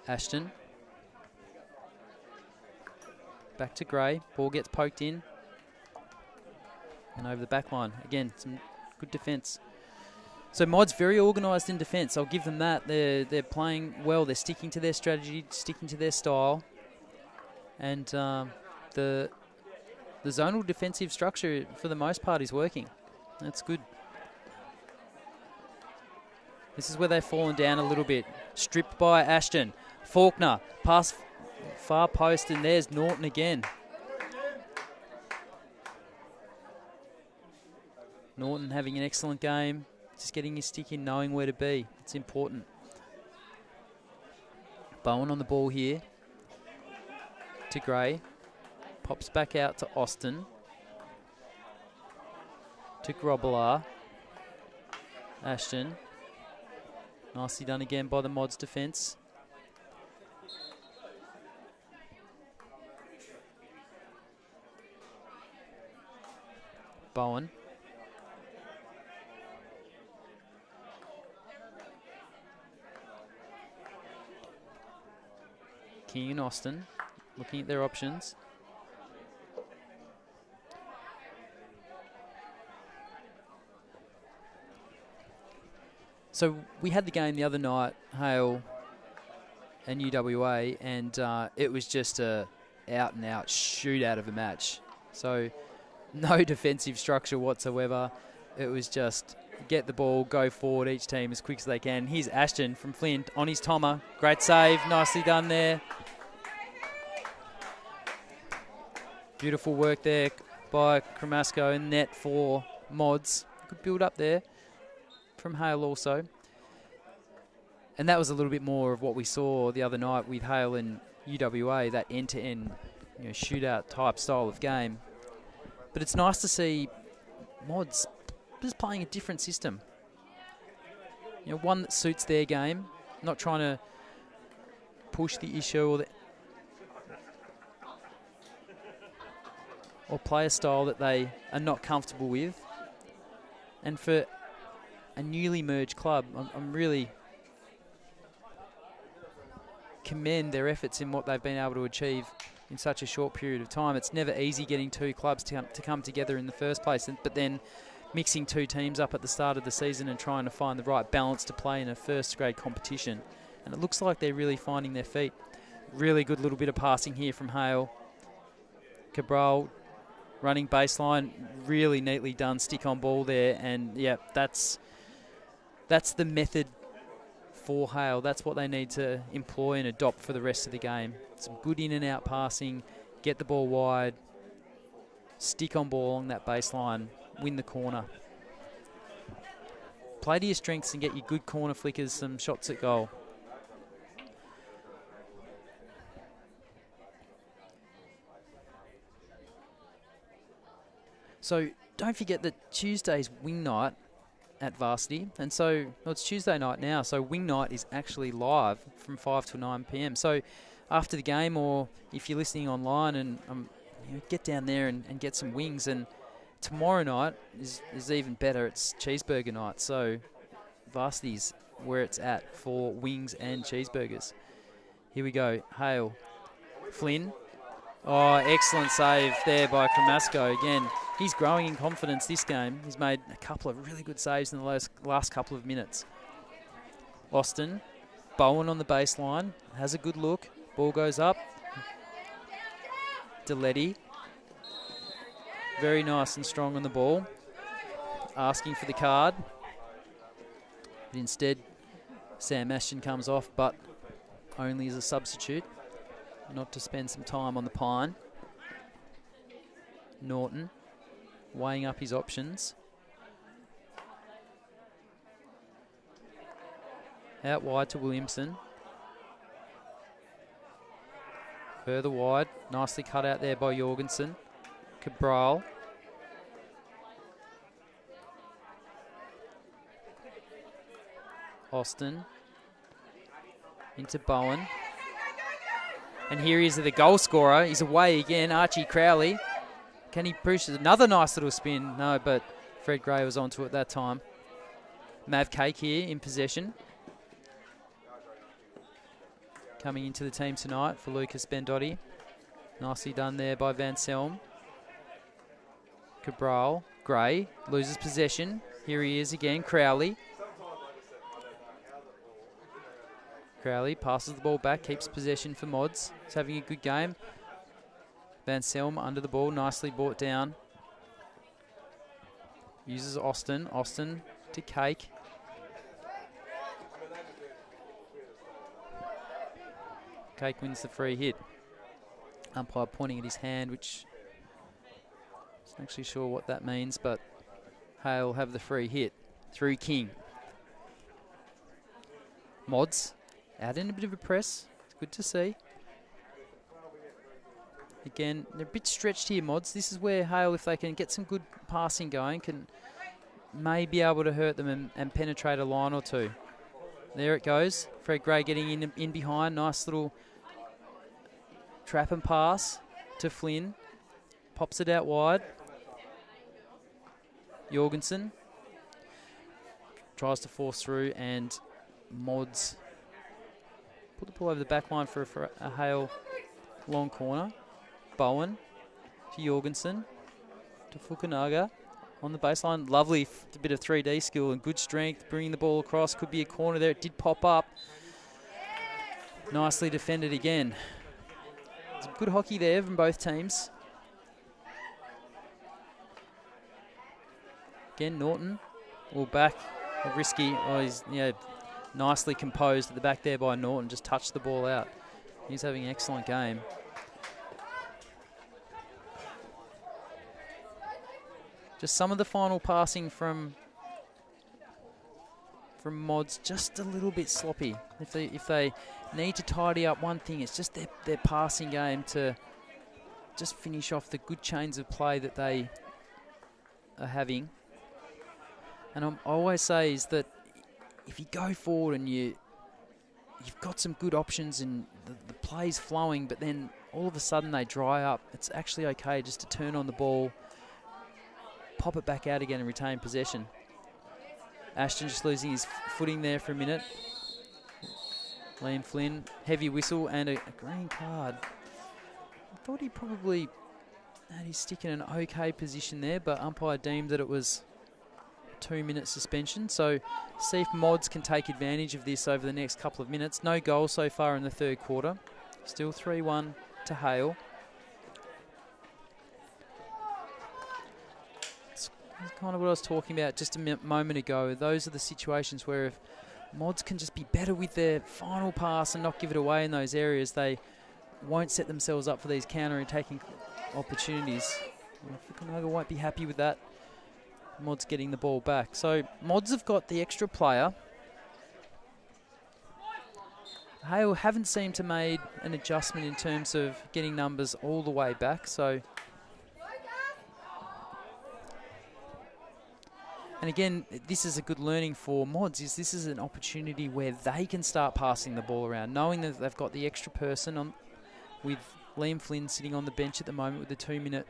Ashton. Back to Gray. Ball gets poked in. And over the back line. Again, some good defence. So Mods very organised in defence. I'll give them that. They're playing well. They're sticking to their strategy, sticking to their style. And the zonal defensive structure, for the most part, is working. That's good. This is where they've fallen down a little bit. Stripped by Ashton. Faulkner. Pass far post, and there's Norton again. Norton having an excellent game. Just getting his stick in, knowing where to be. It's important. Bowen on the ball here. To Gray. Pops back out to Austin. To Grobbelaar. Ashton. Nicely done again by the Mods defence. Bowen. King and Austin looking at their options. So we had the game the other night, Hale and UWA, and it was just a out-and-out shootout of a match. So no defensive structure whatsoever. It was just get the ball, go forward, each team as quick as they can. Here's Ashton from Flint on his Tommer. Great save, nicely done there. Beautiful work there by Cremasco in net for Mods. Good build up there from Hale also. And that was a little bit more of what we saw the other night with Hale and UWA, that end-to-end shootout type style of game. But it's nice to see Mods just playing a different system. One that suits their game, not trying to push the issue or play a style that they are not comfortable with. And for a newly merged club, I'm really commend their efforts in what they've been able to achieve in such a short period of time. It's never easy getting two clubs to come together in the first place, but then mixing two teams up at the start of the season and trying to find the right balance to play in a first grade competition. And it looks like they're really finding their feet. Really good little bit of passing here from Hale. Cabral running baseline, really neatly done, stick on ball there, and yeah, that's the method for Hale. That's what they need to employ and adopt for the rest of the game. Some good in and out passing, get the ball wide, stick on ball along that baseline, win the corner. Play to your strengths and get your good corner flickers, some shots at goal. So don't forget that Tuesday's wing night at Varsity, and so it's Tuesday night now, so wing night is actually live from 5 to 9 p.m. So after the game, or if you're listening online, and get down there and get some wings. And tomorrow night is even better. It's cheeseburger night, so Varsity's where it's at for wings and cheeseburgers. Here we go. Hale, Flynn. Oh, excellent save there by Kramasco. Again, he's growing in confidence this game. He's made a couple of really good saves in the last couple of minutes. Austin, Bowen on the baseline, has a good look. Ball goes up. Deletti, very nice and strong on the ball. Asking for the card. But instead, Sam Ashton comes off, but only as a substitute. Not to spend some time on the pine. Norton weighing up his options. Out wide to Williamson. Further wide. Nicely cut out there by Jorgensen. Cabral. Austin. Into Bowen. And here he is, the goal scorer. He's away again, Archie Crowley. Can he push another nice little spin? No, but Fred Gray was onto it that time. Mav Cake here in possession. Coming into the team tonight for Lucas Bendotti. Nicely done there by Van Selm. Cabral, Gray, loses possession. Here he is again, Crowley. Crowley passes the ball back, keeps possession for Mods. He's having a good game. Van Selm under the ball, nicely brought down. Uses Austin. Austin to Cake. Cake wins the free hit. Umpire pointing at his hand, which I'm not actually sure what that means, but Hale have the free hit through King. Mods out in a bit of a press. It's good to see. Again, they're a bit stretched here, Mods. This is where Hale, if they can get some good passing going, may be able to hurt them and penetrate a line or two. There it goes. Fred Gray getting in behind. Nice little trap and pass to Flynn. Pops it out wide. Jorgensen tries to force through, and Mods put the ball over the back line for a Hale long corner. Bowen to Jorgensen to Fukunaga on the baseline. Lovely bit of 3D skill and good strength, bringing the ball across. Could be a corner there. It did pop up. Nicely defended again. Some good hockey there from both teams. Again, Norton all back. Risky. Oh, he's nicely composed at the back there by Norton. Just touched the ball out. He's having an excellent game. Just some of the final passing from from Mods just a little bit sloppy. If they need to tidy up one thing, it's just their passing game to just finish off the good chains of play that they are having. And I always say is that if you go forward and you've got some good options and the play's flowing, but then all of a sudden they dry up, it's actually okay just to turn on the ball, pop it back out again and retain possession. Ashton just losing his footing there for a minute. Liam Flynn, heavy whistle and a green card. I thought he probably had his stick in an okay position there, but umpire deemed that it was a 2-minute suspension. So see if Mods can take advantage of this over the next couple of minutes. No goal so far in the third quarter. Still 3-1 to Hale. It's kind of what I was talking about just a moment ago. Those are the situations where if Mods can just be better with their final pass and not give it away in those areas, they won't set themselves up for these counter-attacking opportunities. Fukunaga won't be happy with that. Mods getting the ball back. So Mods have got the extra player. Hale haven't seemed to made an adjustment in terms of getting numbers all the way back. So, and again, this is a good learning for Mods. This is an opportunity where they can start passing the ball around, knowing that they've got the extra person on, with Liam Flynn sitting on the bench at the moment with the 2-minute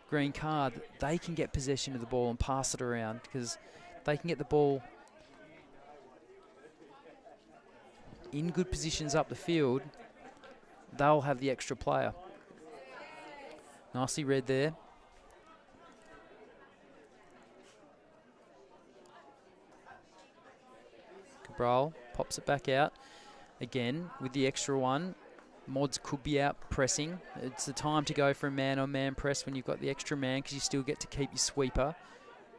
green card. They can get possession of the ball and pass it around because they can get the ball in good positions up the field. They'll have the extra player. Nicely read there. Cabral pops it back out. Again, with the extra one, Mods could be out pressing. It's the time to go for a man-on-man press when you've got the extra man because you still get to keep your sweeper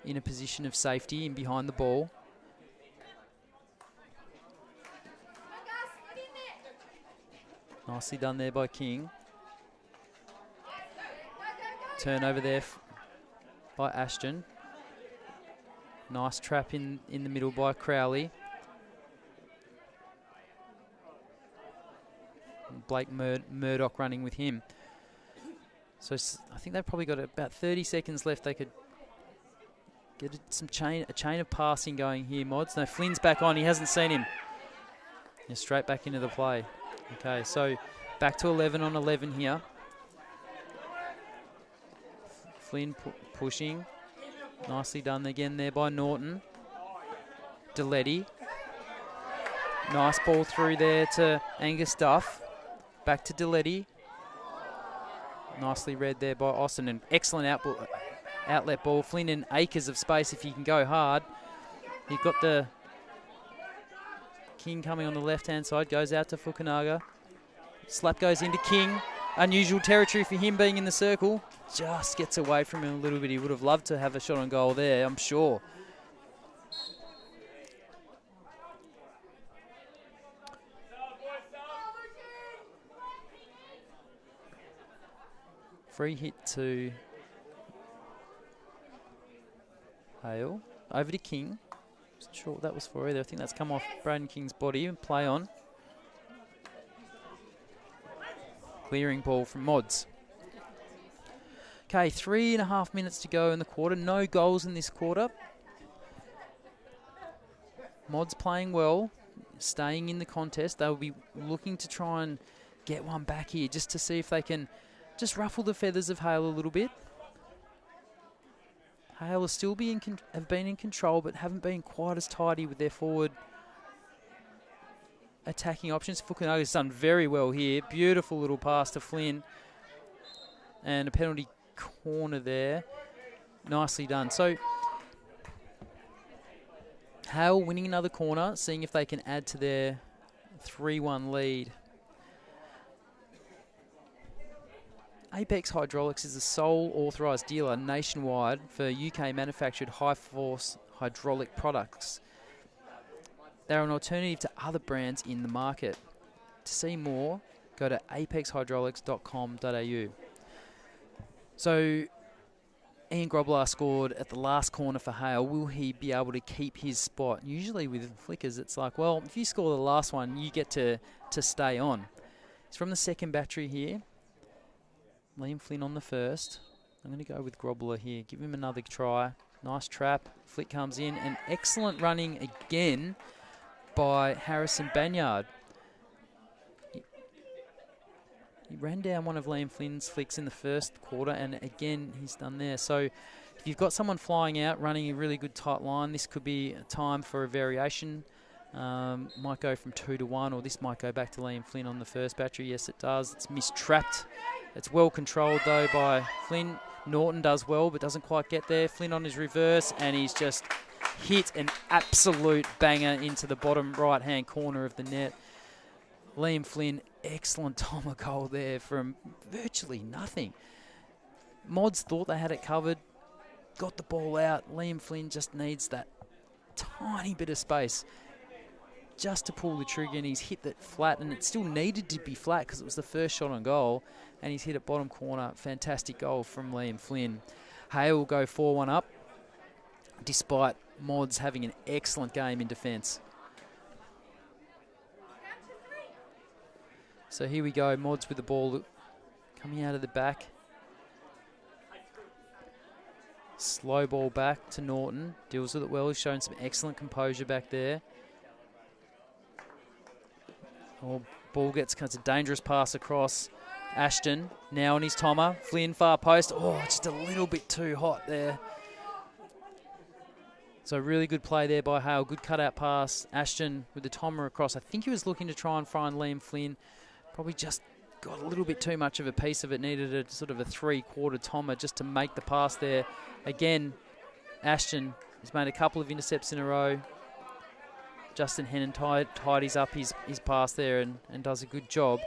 in a position of safety and behind the ball. Nicely done there by King. Turnover there by Ashton. Nice trap in the middle by Crowley. And Blake Murdoch running with him. So I think they've probably got about 30 seconds left. They could get a chain of passing going here, Mods. No, Flynn's back on. He hasn't seen him. Yeah, straight back into the play. Okay, so back to 11 on 11 here. Flynn pushing. Nicely done again there by Norton. Deletti. Nice ball through there to Angus Duff. Back to Deletti. Nicely read there by Austin. An excellent outlet ball. Flynn in acres of space if he can go hard. You've got the King coming on the left-hand side, goes out to Fukunaga. Slap goes into King. Unusual territory for him being in the circle. Just gets away from him a little bit. He would have loved to have a shot on goal there, I'm sure. Free hit to Hale. Over to King. Not sure what that was for either. I think that's come off Braden King's body and play on. Clearing ball from Mods. Okay, 3.5 minutes to go in the quarter. No goals in this quarter. Mods playing well, staying in the contest. They'll be looking to try and get one back here just to see if they can just ruffle the feathers of Hale a little bit. Hale will still have been in control, but haven't been quite as tidy with their forward attacking options. Fukunaga's done very well here. Beautiful little pass to Flynn. And a penalty corner there. Nicely done. So, Hale winning another corner, seeing if they can add to their 3-1 lead. Apex Hydraulics is the sole authorised dealer nationwide for UK manufactured high force hydraulic products. They're an alternative to other brands in the market. To see more, go to apexhydraulics.com.au. So Ian Grobler scored at the last corner for Hale. Will he be able to keep his spot? Usually with flickers, it's like, well, if you score the last one, you get to stay on. It's from the second battery here. Liam Flynn on the first. I'm going to go with Grobler here. Give him another try. Nice trap. Flick comes in. And excellent running again by Harrison Banyard. He ran down one of Liam Flynn's flicks in the first quarter, and again, he's done there. So if you've got someone flying out, running a really good tight line, this could be a time for a variation. Might go from 2 to 1, or this might go back to Liam Flynn on the first battery. Yes, it does. It's mistrapped. It's well controlled, though, by Flynn. Norton does well, but doesn't quite get there. Flynn on his reverse, and he's just hit an absolute banger into the bottom right-hand corner of the net. Liam Flynn, excellent Tomer goal there from virtually nothing. Mods thought they had it covered, got the ball out. Liam Flynn just needs that tiny bit of space just to pull the trigger, and he's hit that flat, and it still needed to be flat because it was the first shot on goal, and he's hit it bottom corner. Fantastic goal from Liam Flynn. Hale will go 4-1 up, despite Mods having an excellent game in defence. So here we go, Mods with the ball coming out of the back. Slow ball back to Norton, deals with it well. He's shown some excellent composure back there. Oh, ball gets a dangerous pass across. Ashton now on his Tomer. Flynn far post. Oh, just a little bit too hot there. So really good play there by Hale. Good cutout pass. Ashton with the Tomer across. I think he was looking to try and find Liam Flynn. Probably just got a little bit too much of a piece of it. Needed a sort of a 3/4 Tomer just to make the pass there. Again, Ashton has made a couple of intercepts in a row. Justin Hennon tidies up his pass there and does a good job.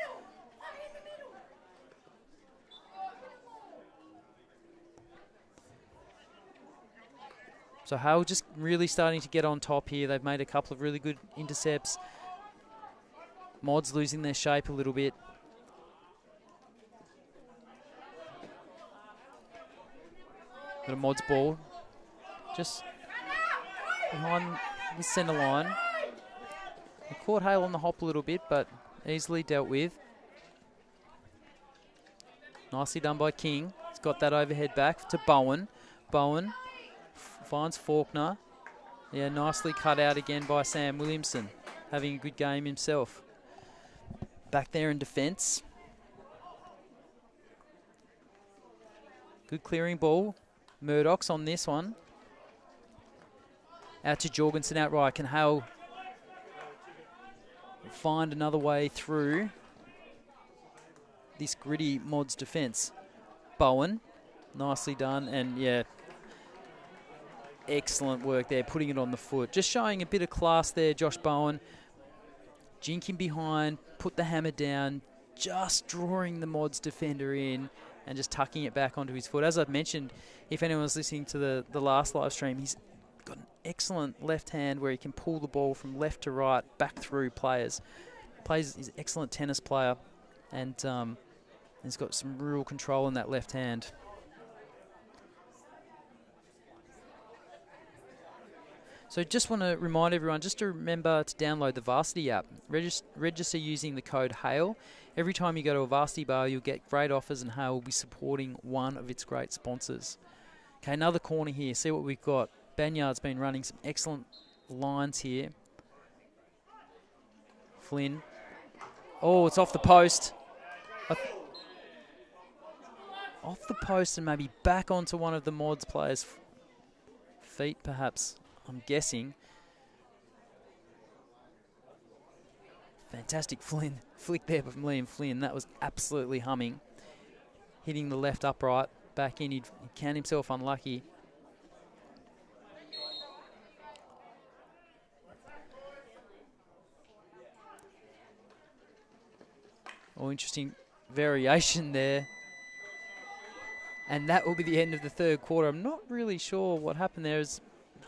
So Hale just really starting to get on top here. They've made a couple of really good intercepts. Mods losing their shape a little bit. Got a Mods ball just behind the centre line. They caught Hale on the hop a little bit, but easily dealt with. Nicely done by King. He's got that overhead back to Bowen. Bowen finds Faulkner. Yeah, nicely cut out again by Sam Williamson. Having a good game himself. Back there in defence. Good clearing ball. Murdoch's on this one. Out to Jorgensen outright. Can Hale find another way through this gritty Mods defence? Bowen, nicely done, and yeah, excellent work there, putting it on the foot. Just showing a bit of class there, Josh Bowen. Jinking behind, put the hammer down, just drawing the Mods defender in and just tucking it back onto his foot. As I've mentioned, if anyone's listening to the last live stream, he's got an excellent left hand where he can pull the ball from left to right, back through players. He's an excellent tennis player, and he's got some real control in that left hand. So just want to remind everyone just to remember to download the Varsity app. Register using the code HALE. Every time you go to a Varsity bar, you'll get great offers, and Hale will be supporting one of its great sponsors. Okay, another corner here. See what we've got. Banyard's been running some excellent lines here. Flynn. Oh, it's off the post. Off the post and maybe back onto one of the Mods players' feet, perhaps. I'm guessing. Fantastic flick there from Liam Flynn. That was absolutely humming. Hitting the left upright. Back in. He'd count himself unlucky. Oh, interesting variation there. And that will be the end of the third quarter. I'm not really sure what happened there. As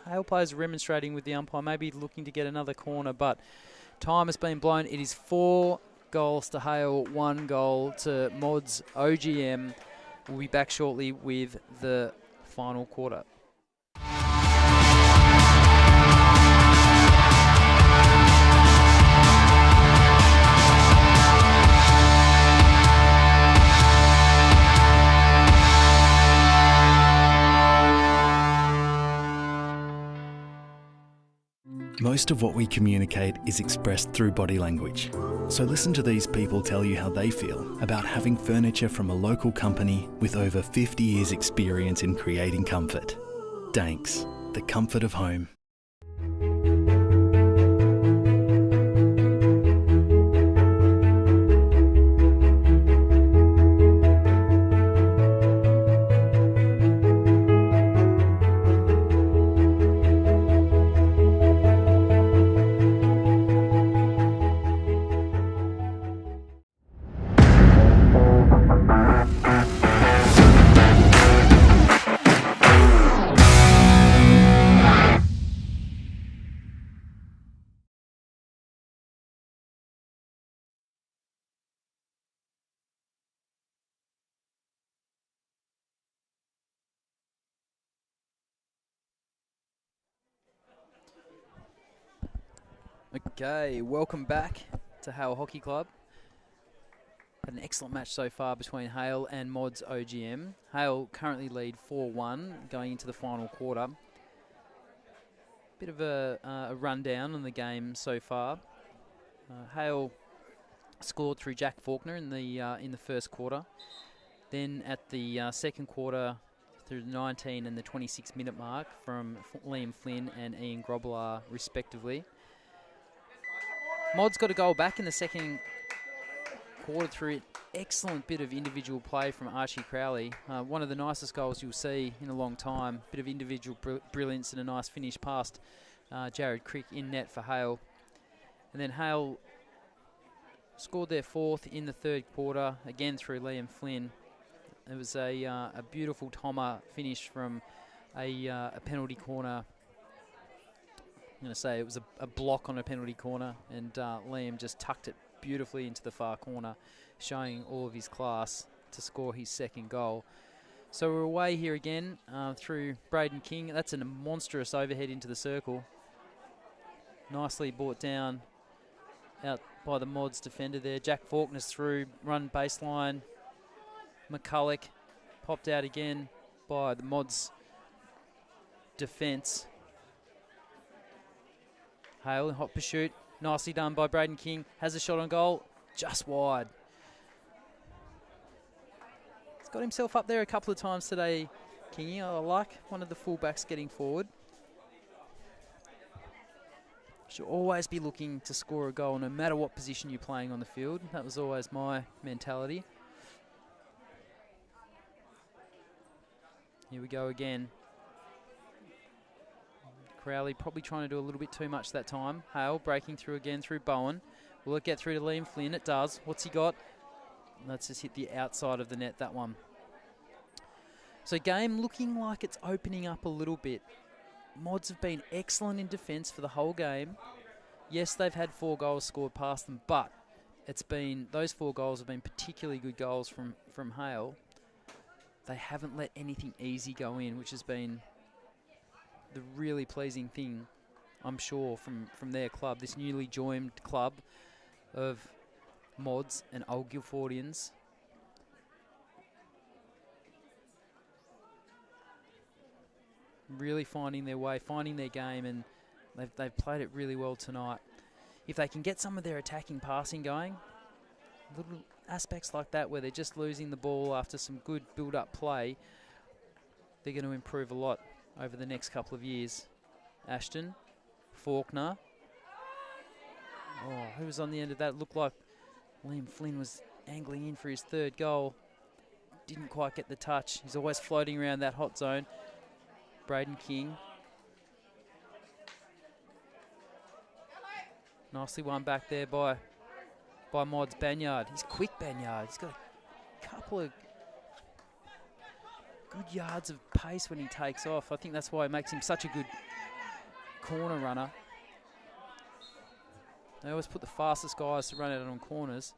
Hale players remonstrating with the umpire, maybe looking to get another corner, but time has been blown. It is 4 goals to Hale, 1 goal to Mods. OGM will be back shortly with the final quarter. Most of what we communicate is expressed through body language. So listen to these people tell you how they feel about having furniture from a local company with over 50 years experience in creating comfort. Danks, the comfort of home. Okay, welcome back to Hale Hockey Club. Had an excellent match so far between Hale and Mods OGM. Hale currently lead 4-1 going into the final quarter. Bit of a rundown on the game so far. Hale scored through Jack Faulkner in the first quarter. Then at the second quarter, through the 19 and the 26-minute mark from Liam Flynn and Ian Grobler respectively. Mod's got a goal back in the second quarter through an excellent bit of individual play from Archie Crowley. One of the nicest goals you'll see in a long time. Bit of individual brilliance and a nice finish past Jared Crick in net for Hale. And then Hale scored their fourth in the third quarter, again through Liam Flynn. It was a beautiful Tommer finish from a penalty corner. I'm going to say it was a block on a penalty corner, and Liam just tucked it beautifully into the far corner, showing all of his class to score his second goal. So we're away here again through Braden King. That's a monstrous overhead into the circle. Nicely brought down out by the Mods defender there. Jack Faulkner's through, run baseline. McCulloch popped out again by the Mods defence. Hale in hot pursuit. Nicely done by Braden King. Has a shot on goal. Just wide. He's got himself up there a couple of times today, Kingy. I like one of the fullbacks getting forward. Should always be looking to score a goal no matter what position you're playing on the field. That was always my mentality. Here we go again. Crowley probably trying to do a little bit too much that time. Hale breaking through again through Bowen. Will it get through to Liam Flynn? It does. What's he got? Let's just hit the outside of the net, that one. So game looking like it's opening up a little bit. Mods have been excellent in defence for the whole game. Yes, they've had 4 goals scored past them, but those 4 goals have been particularly good goals from Hale. They haven't let anything easy go in, which has been the really pleasing thing, I'm sure, from their club, this newly joined club of Mods and Old Guildfordians. Really finding their way, finding their game, and they've played it really well tonight. If they can get some of their attacking passing going, little aspects like that where they're just losing the ball after some good build-up play, they're going to improve a lot over the next couple of years. Ashton, Faulkner. Oh, who was on the end of that? Looked like Liam Flynn was angling in for his third goal. Didn't quite get the touch. He's always floating around that hot zone. Braden King. Nicely won back there by Mods Banyard. He's quick, Banyard. He's got a couple of good yards of pace when he takes off. I think that's why it makes him such a good corner runner. They always put the fastest guys to run out on corners.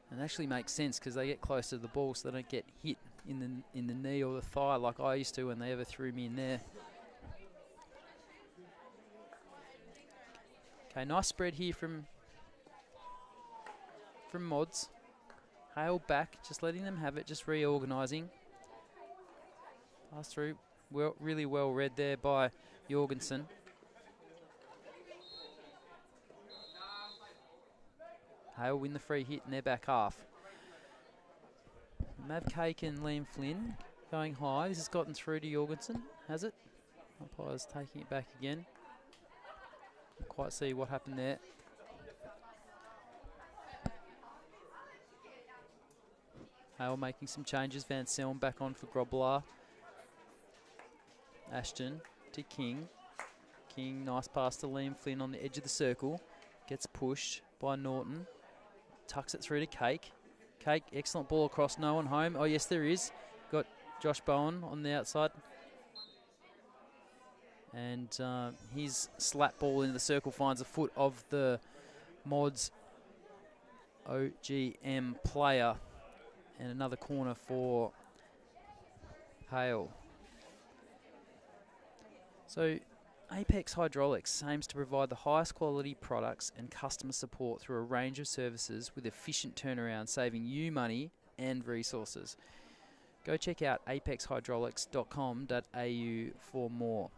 And it actually makes sense because they get close to the ball so they don't get hit in the knee or the thigh like I used to when they ever threw me in there. Okay, nice spread here from Mods. Hale back, just letting them have it, just reorganising. Pass through, really well read there by Jorgensen. Hale win the free hit in their back half. Mav Cake and Liam Flynn going high. This has gotten through to Jorgensen, has it? Umpire's taking it back again. Can't quite see what happened there. Hale making some changes. Van Selm back on for Grobler. Ashton to King. King, nice pass to Liam Flynn on the edge of the circle. Gets pushed by Norton. Tucks it through to Cake. Cake, excellent ball across, no one home. Oh yes, there is. Got Josh Bowen on the outside. And his slap ball into the circle finds the foot of the Mods OGM player. And another corner for Hale. So Apex Hydraulics aims to provide the highest quality products and customer support through a range of services with efficient turnaround, saving you money and resources. Go check out apexhydraulics.com.au for more.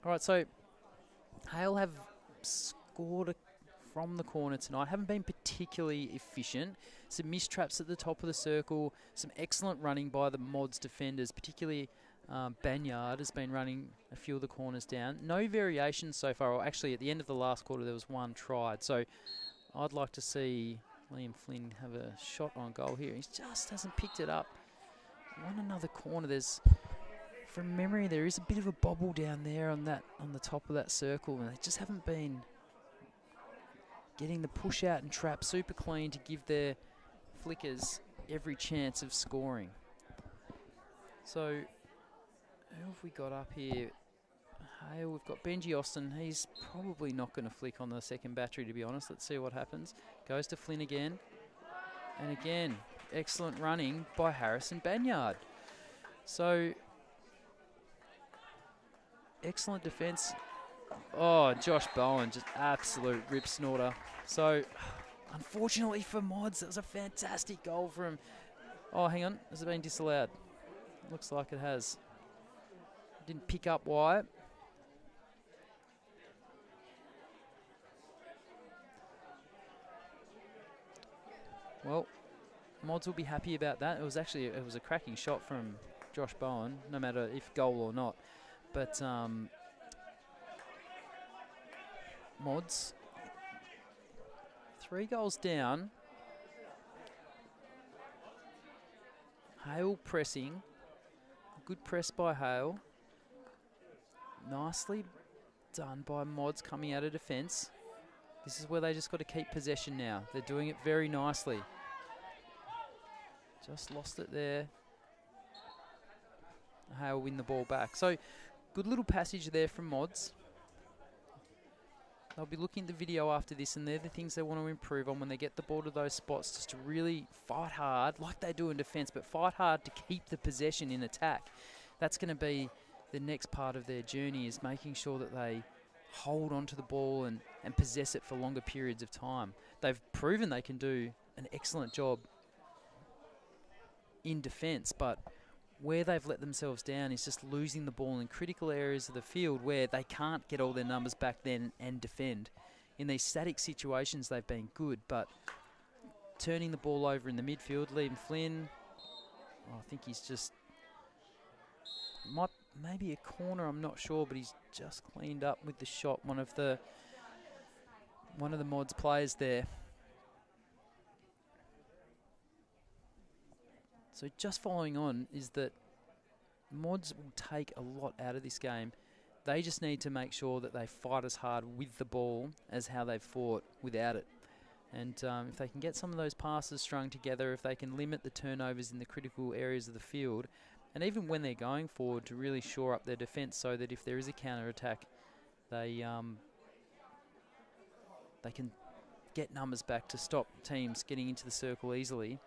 All right, so Hale have scored from the corner tonight. Haven't been particularly efficient. Some missed traps at the top of the circle. Some excellent running by the Mods defenders, particularly Banyard has been running a few of the corners down. No variations so far. Or actually, at the end of the last quarter, there was one tried. So I'd like to see Liam Flynn have a shot on goal here. He just hasn't picked it up. Won another corner. There's, from memory, there is a bit of a bobble down there on the top of that circle, and they just haven't been getting the push out and trap super clean to give their flickers every chance of scoring. So who have we got up here? Hey, we've got Benji Austin. He's probably not going to flick on the second battery, to be honest. Let's see what happens. Goes to Flynn again. And again, excellent running by Harrison Banyard. So excellent defence. Oh, Josh Bowen, just absolute rip snorter. So, unfortunately for Mods, that was a fantastic goal from... Oh, hang on. Has it been disallowed? Looks like it has. Didn't pick up Wyatt. Well, Mods will be happy about that. It was a cracking shot from Josh Bowen, no matter if goal or not. But... Mods, 3 goals down. Hale pressing. Good press by Hale. Nicely done by Mods coming out of defence. This is where they just got to keep possession now. They're doing it very nicely. Just lost it there. Hale win the ball back. So, good little passage there from Mods. They'll be looking at the video after this, and they're the things they want to improve on when they get the ball to those spots, just to really fight hard, like they do in defence, but fight hard to keep the possession in attack. That's going to be the next part of their journey, is making sure that they hold onto the ball and possess it for longer periods of time. They've proven they can do an excellent job in defence, but where they've let themselves down is just losing the ball in critical areas of the field where they can't get all their numbers back then and defend. In these static situations, they've been good, but turning the ball over in the midfield, Liam Flynn, I think he's just... maybe a corner, I'm not sure, but he's just cleaned up with the shot. One of the Mods players there. So just following on is that Mods will take a lot out of this game. They just need to make sure that they fight as hard with the ball as how they've fought without it. And if they can get some of those passes strung together, if they can limit the turnovers in the critical areas of the field, and even when they're going forward, to really shore up their defence so that if there is a counter-attack, they can get numbers back to stop teams getting into the circle easily.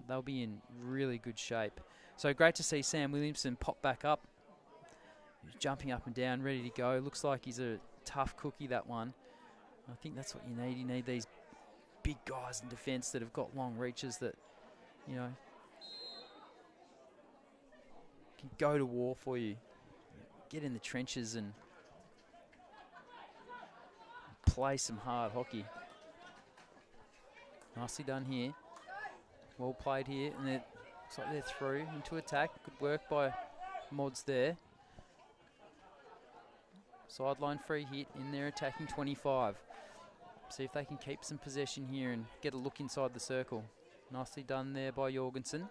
They'll be in really good shape. So great to see Sam Williamson pop back up. He's jumping up and down, ready to go. Looks like he's a tough cookie, that one. I think that's what you need. You need these big guys in defence that have got long reaches that, you know, can go to war for you. Get in the trenches and play some hard hockey. Nicely done here. Well played here, and it looks like they're through into attack. Good work by Mods there. Sideline free hit in there, attacking 25. See if they can keep some possession here and get a look inside the circle. Nicely done there by Jorgensen.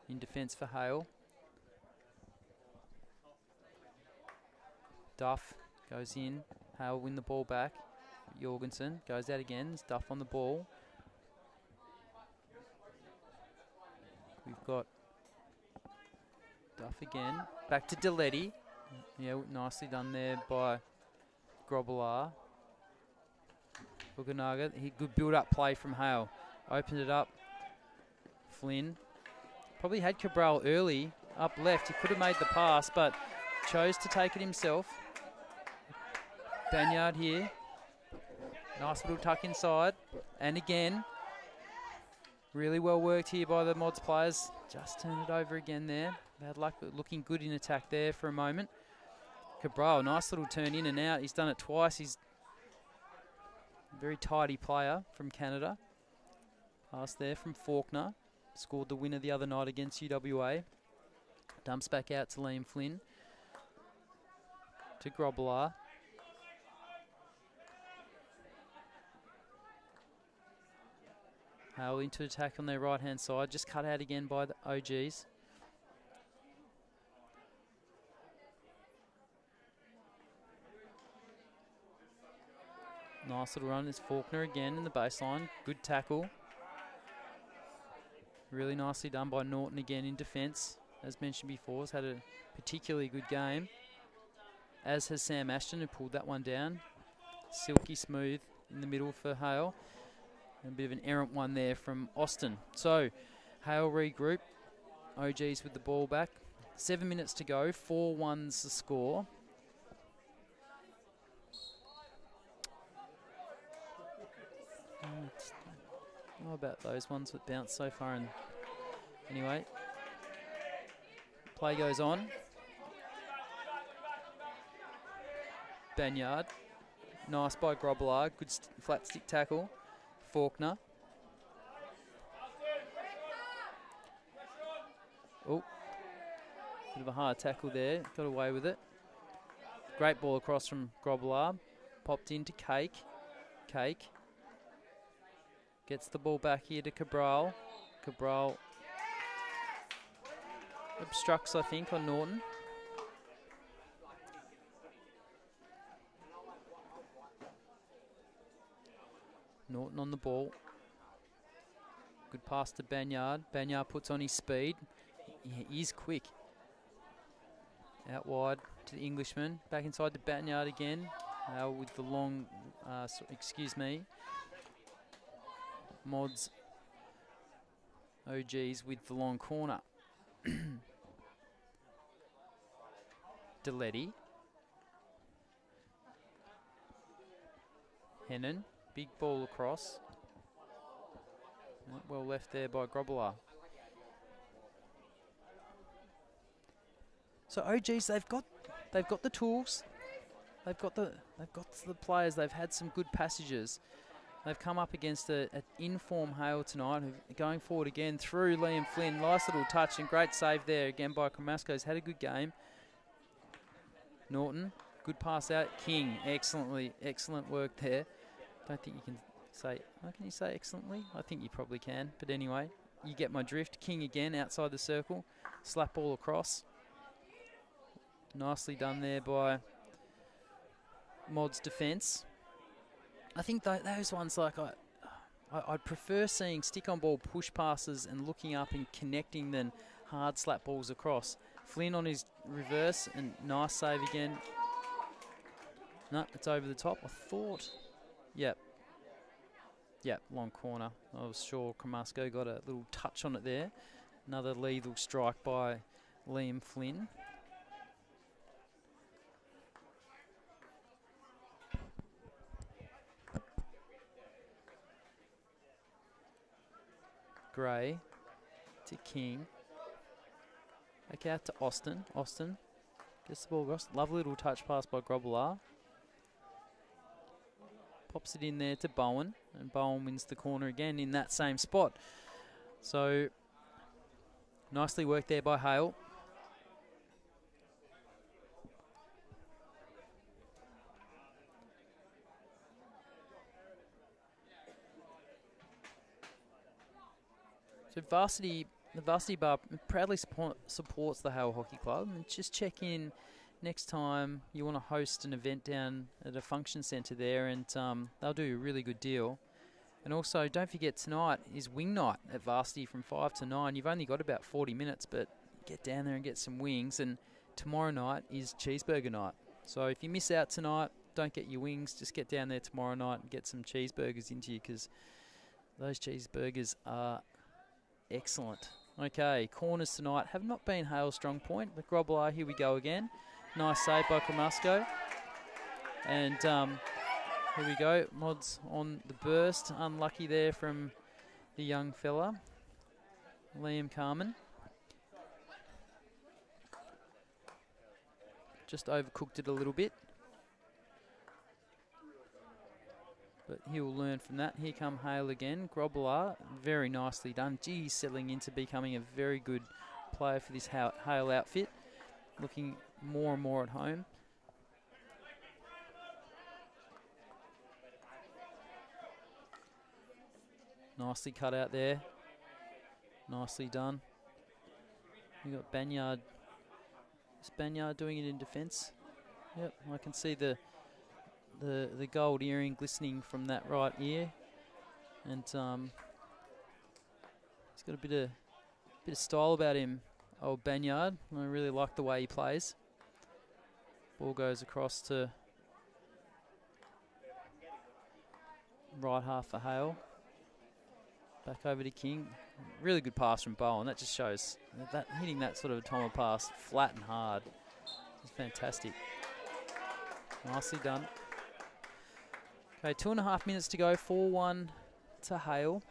In defence for Hale. Duff goes in. Hale win the ball back. Jorgensen goes out again. There's Duff on the ball. We've got Duff again. Back to Deletti. Yeah, nicely done there by Grobbelaar. Buganaga, good build-up play from Hale. Opened it up. Flynn. Probably had Cabral early up left. He could have made the pass, but chose to take it himself. Banyard here. Nice little tuck inside. And again, really well worked here by the Mods players. Just turned it over again there. Bad luck, but looking good in attack there for a moment. Cabral, nice little turn in and out. He's done it twice. He's a very tidy player from Canada. Pass there from Faulkner. Scored the winner the other night against UWA. Dumps back out to Liam Flynn. To Grobbelaar. Hale into attack on their right-hand side. Just cut out again by the OGs. Nice little run. There's Faulkner again in the baseline. Good tackle. Really nicely done by Norton again in defence. As mentioned before, has had a particularly good game. As has Sam Ashton, who pulled that one down. Silky smooth in the middle for Hale. And a bit of an errant one there from Austin. So, Hale regroup. OGs with the ball back. 7 minutes to go. 4-1's the score. I don't know about those ones that bounced so far. And anyway, play goes on. Banyard. Nice by Grobbelaar. Good flat stick tackle. Faulkner. Oh, bit of a hard tackle there. Got away with it. Great ball across from Grobbelaar. Popped into Cake. Cake. Gets the ball back here to Cabral. Cabral obstructs, I think, on Norton. Norton on the ball. Good pass to Banyard. Banyard puts on his speed. He is quick. Out wide to the Englishman. Back inside to Banyard again. With the long, Mods OGs with the long corner. Deletti. Hennon. Big ball across. Not well left there by Grobbelaar. So OGs, they've got the tools. They've got the players. They've had some good passages. They've come up against an in-form Hale tonight, who are going forward again through Liam Flynn. Nice little touch and great save there again by Kramasco's. Had a good game. Norton, good pass out. King, excellent work there. Don't think you can say, can you say excellently? I think you probably can, but anyway, you get my drift. King again outside the circle. Slap ball across. Nicely done there by Mod's defence. I think those ones, like I'd prefer seeing stick-on-ball push passes and looking up and connecting than hard slap balls across. Flynn on his reverse and nice save again. No, it's over the top. I thought, yep, long corner. I was sure Kramasco got a little touch on it there. Another lethal strike by Liam Flynn. Gray to King. Back out to Austin. Austin gets the ball across. Lovely little touch pass by Grobbelaar. Pops it in there to Bowen, and Bowen wins the corner again in that same spot. So, nicely worked there by Hale. So the varsity bar proudly supports the Hale Hockey Club. And just check in next time you want to host an event down at a function centre there, and they'll do a really good deal. And also, don't forget, tonight is wing night at varsity from 5 to 9. You've only got about 40 minutes, but get down there and get some wings. And tomorrow night is cheeseburger night. So if you miss out tonight, don't get your wings. Just get down there tomorrow night and get some cheeseburgers into you, because those cheeseburgers are excellent. Okay, corners tonight have not been Hale's strong point. The Grobbelaar, here we go again. Nice save by Kramasco. And here we go. Mods on the burst. Unlucky there from the young fella, Liam Carman. Just overcooked it a little bit. But he'll learn from that. Here come Hale again. Grobbelaar, very nicely done. Geez, settling into becoming a very good player for this Hale outfit. Looking more and more at home. Nicely cut out there. Nicely done. You got Banyard. Is Banyard doing it in defence? Yep, I can see the gold earring glistening from that right ear, and he's got a bit of style about him, old Banyard. I really like the way he plays. Ball goes across to right half for Hale. Back over to King. Really good pass from Bowen. That just shows that hitting that sort of a Tomo pass flat and hard is fantastic. Nicely done. Okay, 2.5 minutes to go. 4-1 to Hale.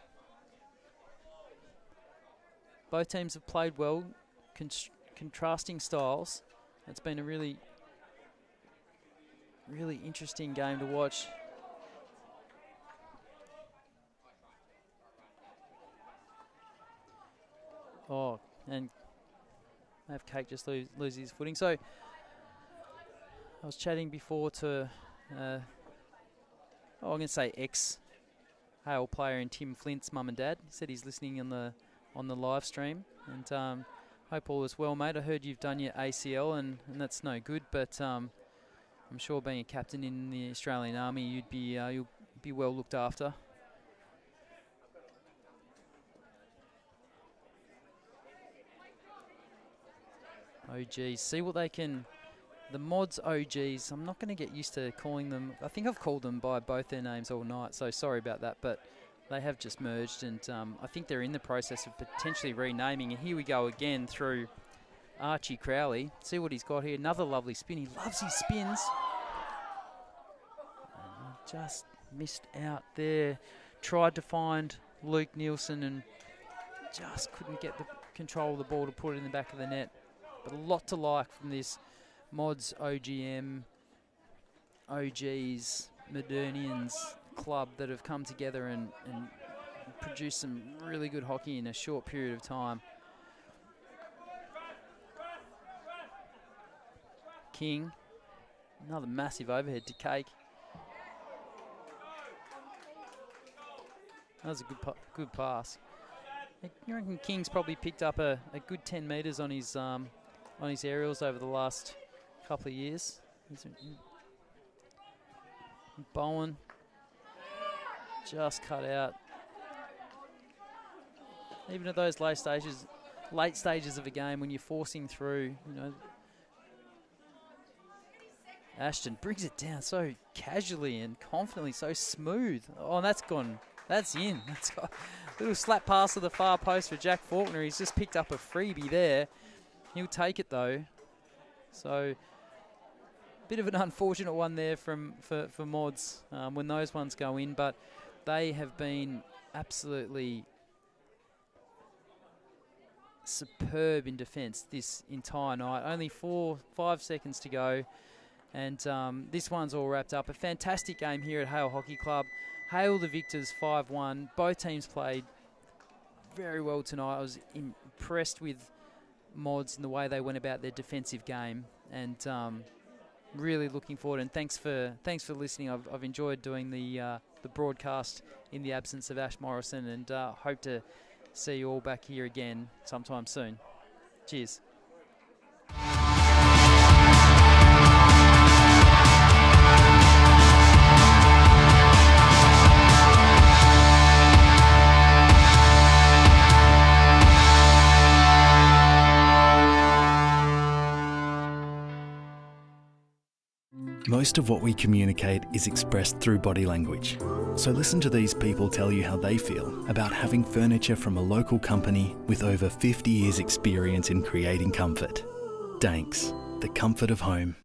Both teams have played well, contrasting styles. It's been a really interesting game to watch. Oh, and Mav Cake just loses his footing. So I was chatting before to, I'm going to say ex-Hale player and Tim Flint's mum and dad. He said he's listening on the live stream, and hope all is well, mate. I heard you've done your ACL, and that's no good, but I'm sure being a captain in the Australian Army, you'll be well looked after. OGs, see what they can. The Mods OGs, I'm not going to get used to calling them. I think I've called them by both their names all night, so sorry about that, but they have just merged, and I think they're in the process of potentially renaming. And here we go again through Archie Crowley. See what he's got here. Another lovely spin. He loves his spins. Just missed out there. Tried to find Luke Nielsen and just couldn't get the control of the ball to put it in the back of the net. But a lot to like from this Mods, OGM, OGs, Modernians club that have come together and produced some really good hockey in a short period of time. King, another massive overhead to Cake. That was a good pass. You reckon King's probably picked up a good 10 metres on his aerials over the last couple of years. Bowen just cut out. Even at those late stages of a game when you're forcing through, Ashton brings it down so casually and confidently, so smooth. Oh, and that's gone. That's in. Little slap pass to the far post for Jack Faulkner. He's just picked up a freebie there. He'll take it though. So, bit of an unfortunate one there for Mods when those ones go in, but they have been absolutely superb in defence this entire night. Only 5 seconds to go, and this one's all wrapped up. A fantastic game here at Hale Hockey Club. Hale the victors 5-1. Both teams played very well tonight. I was impressed with Mods and the way they went about their defensive game, and really looking forward. And thanks for listening. I've enjoyed doing the broadcast in the absence of Ash Morrison, and hope to see you all back here again sometime soon. Cheers. Most of what we communicate is expressed through body language. So listen to these people tell you how they feel about having furniture from a local company with over 50 years experience in creating comfort. Danks, the comfort of home.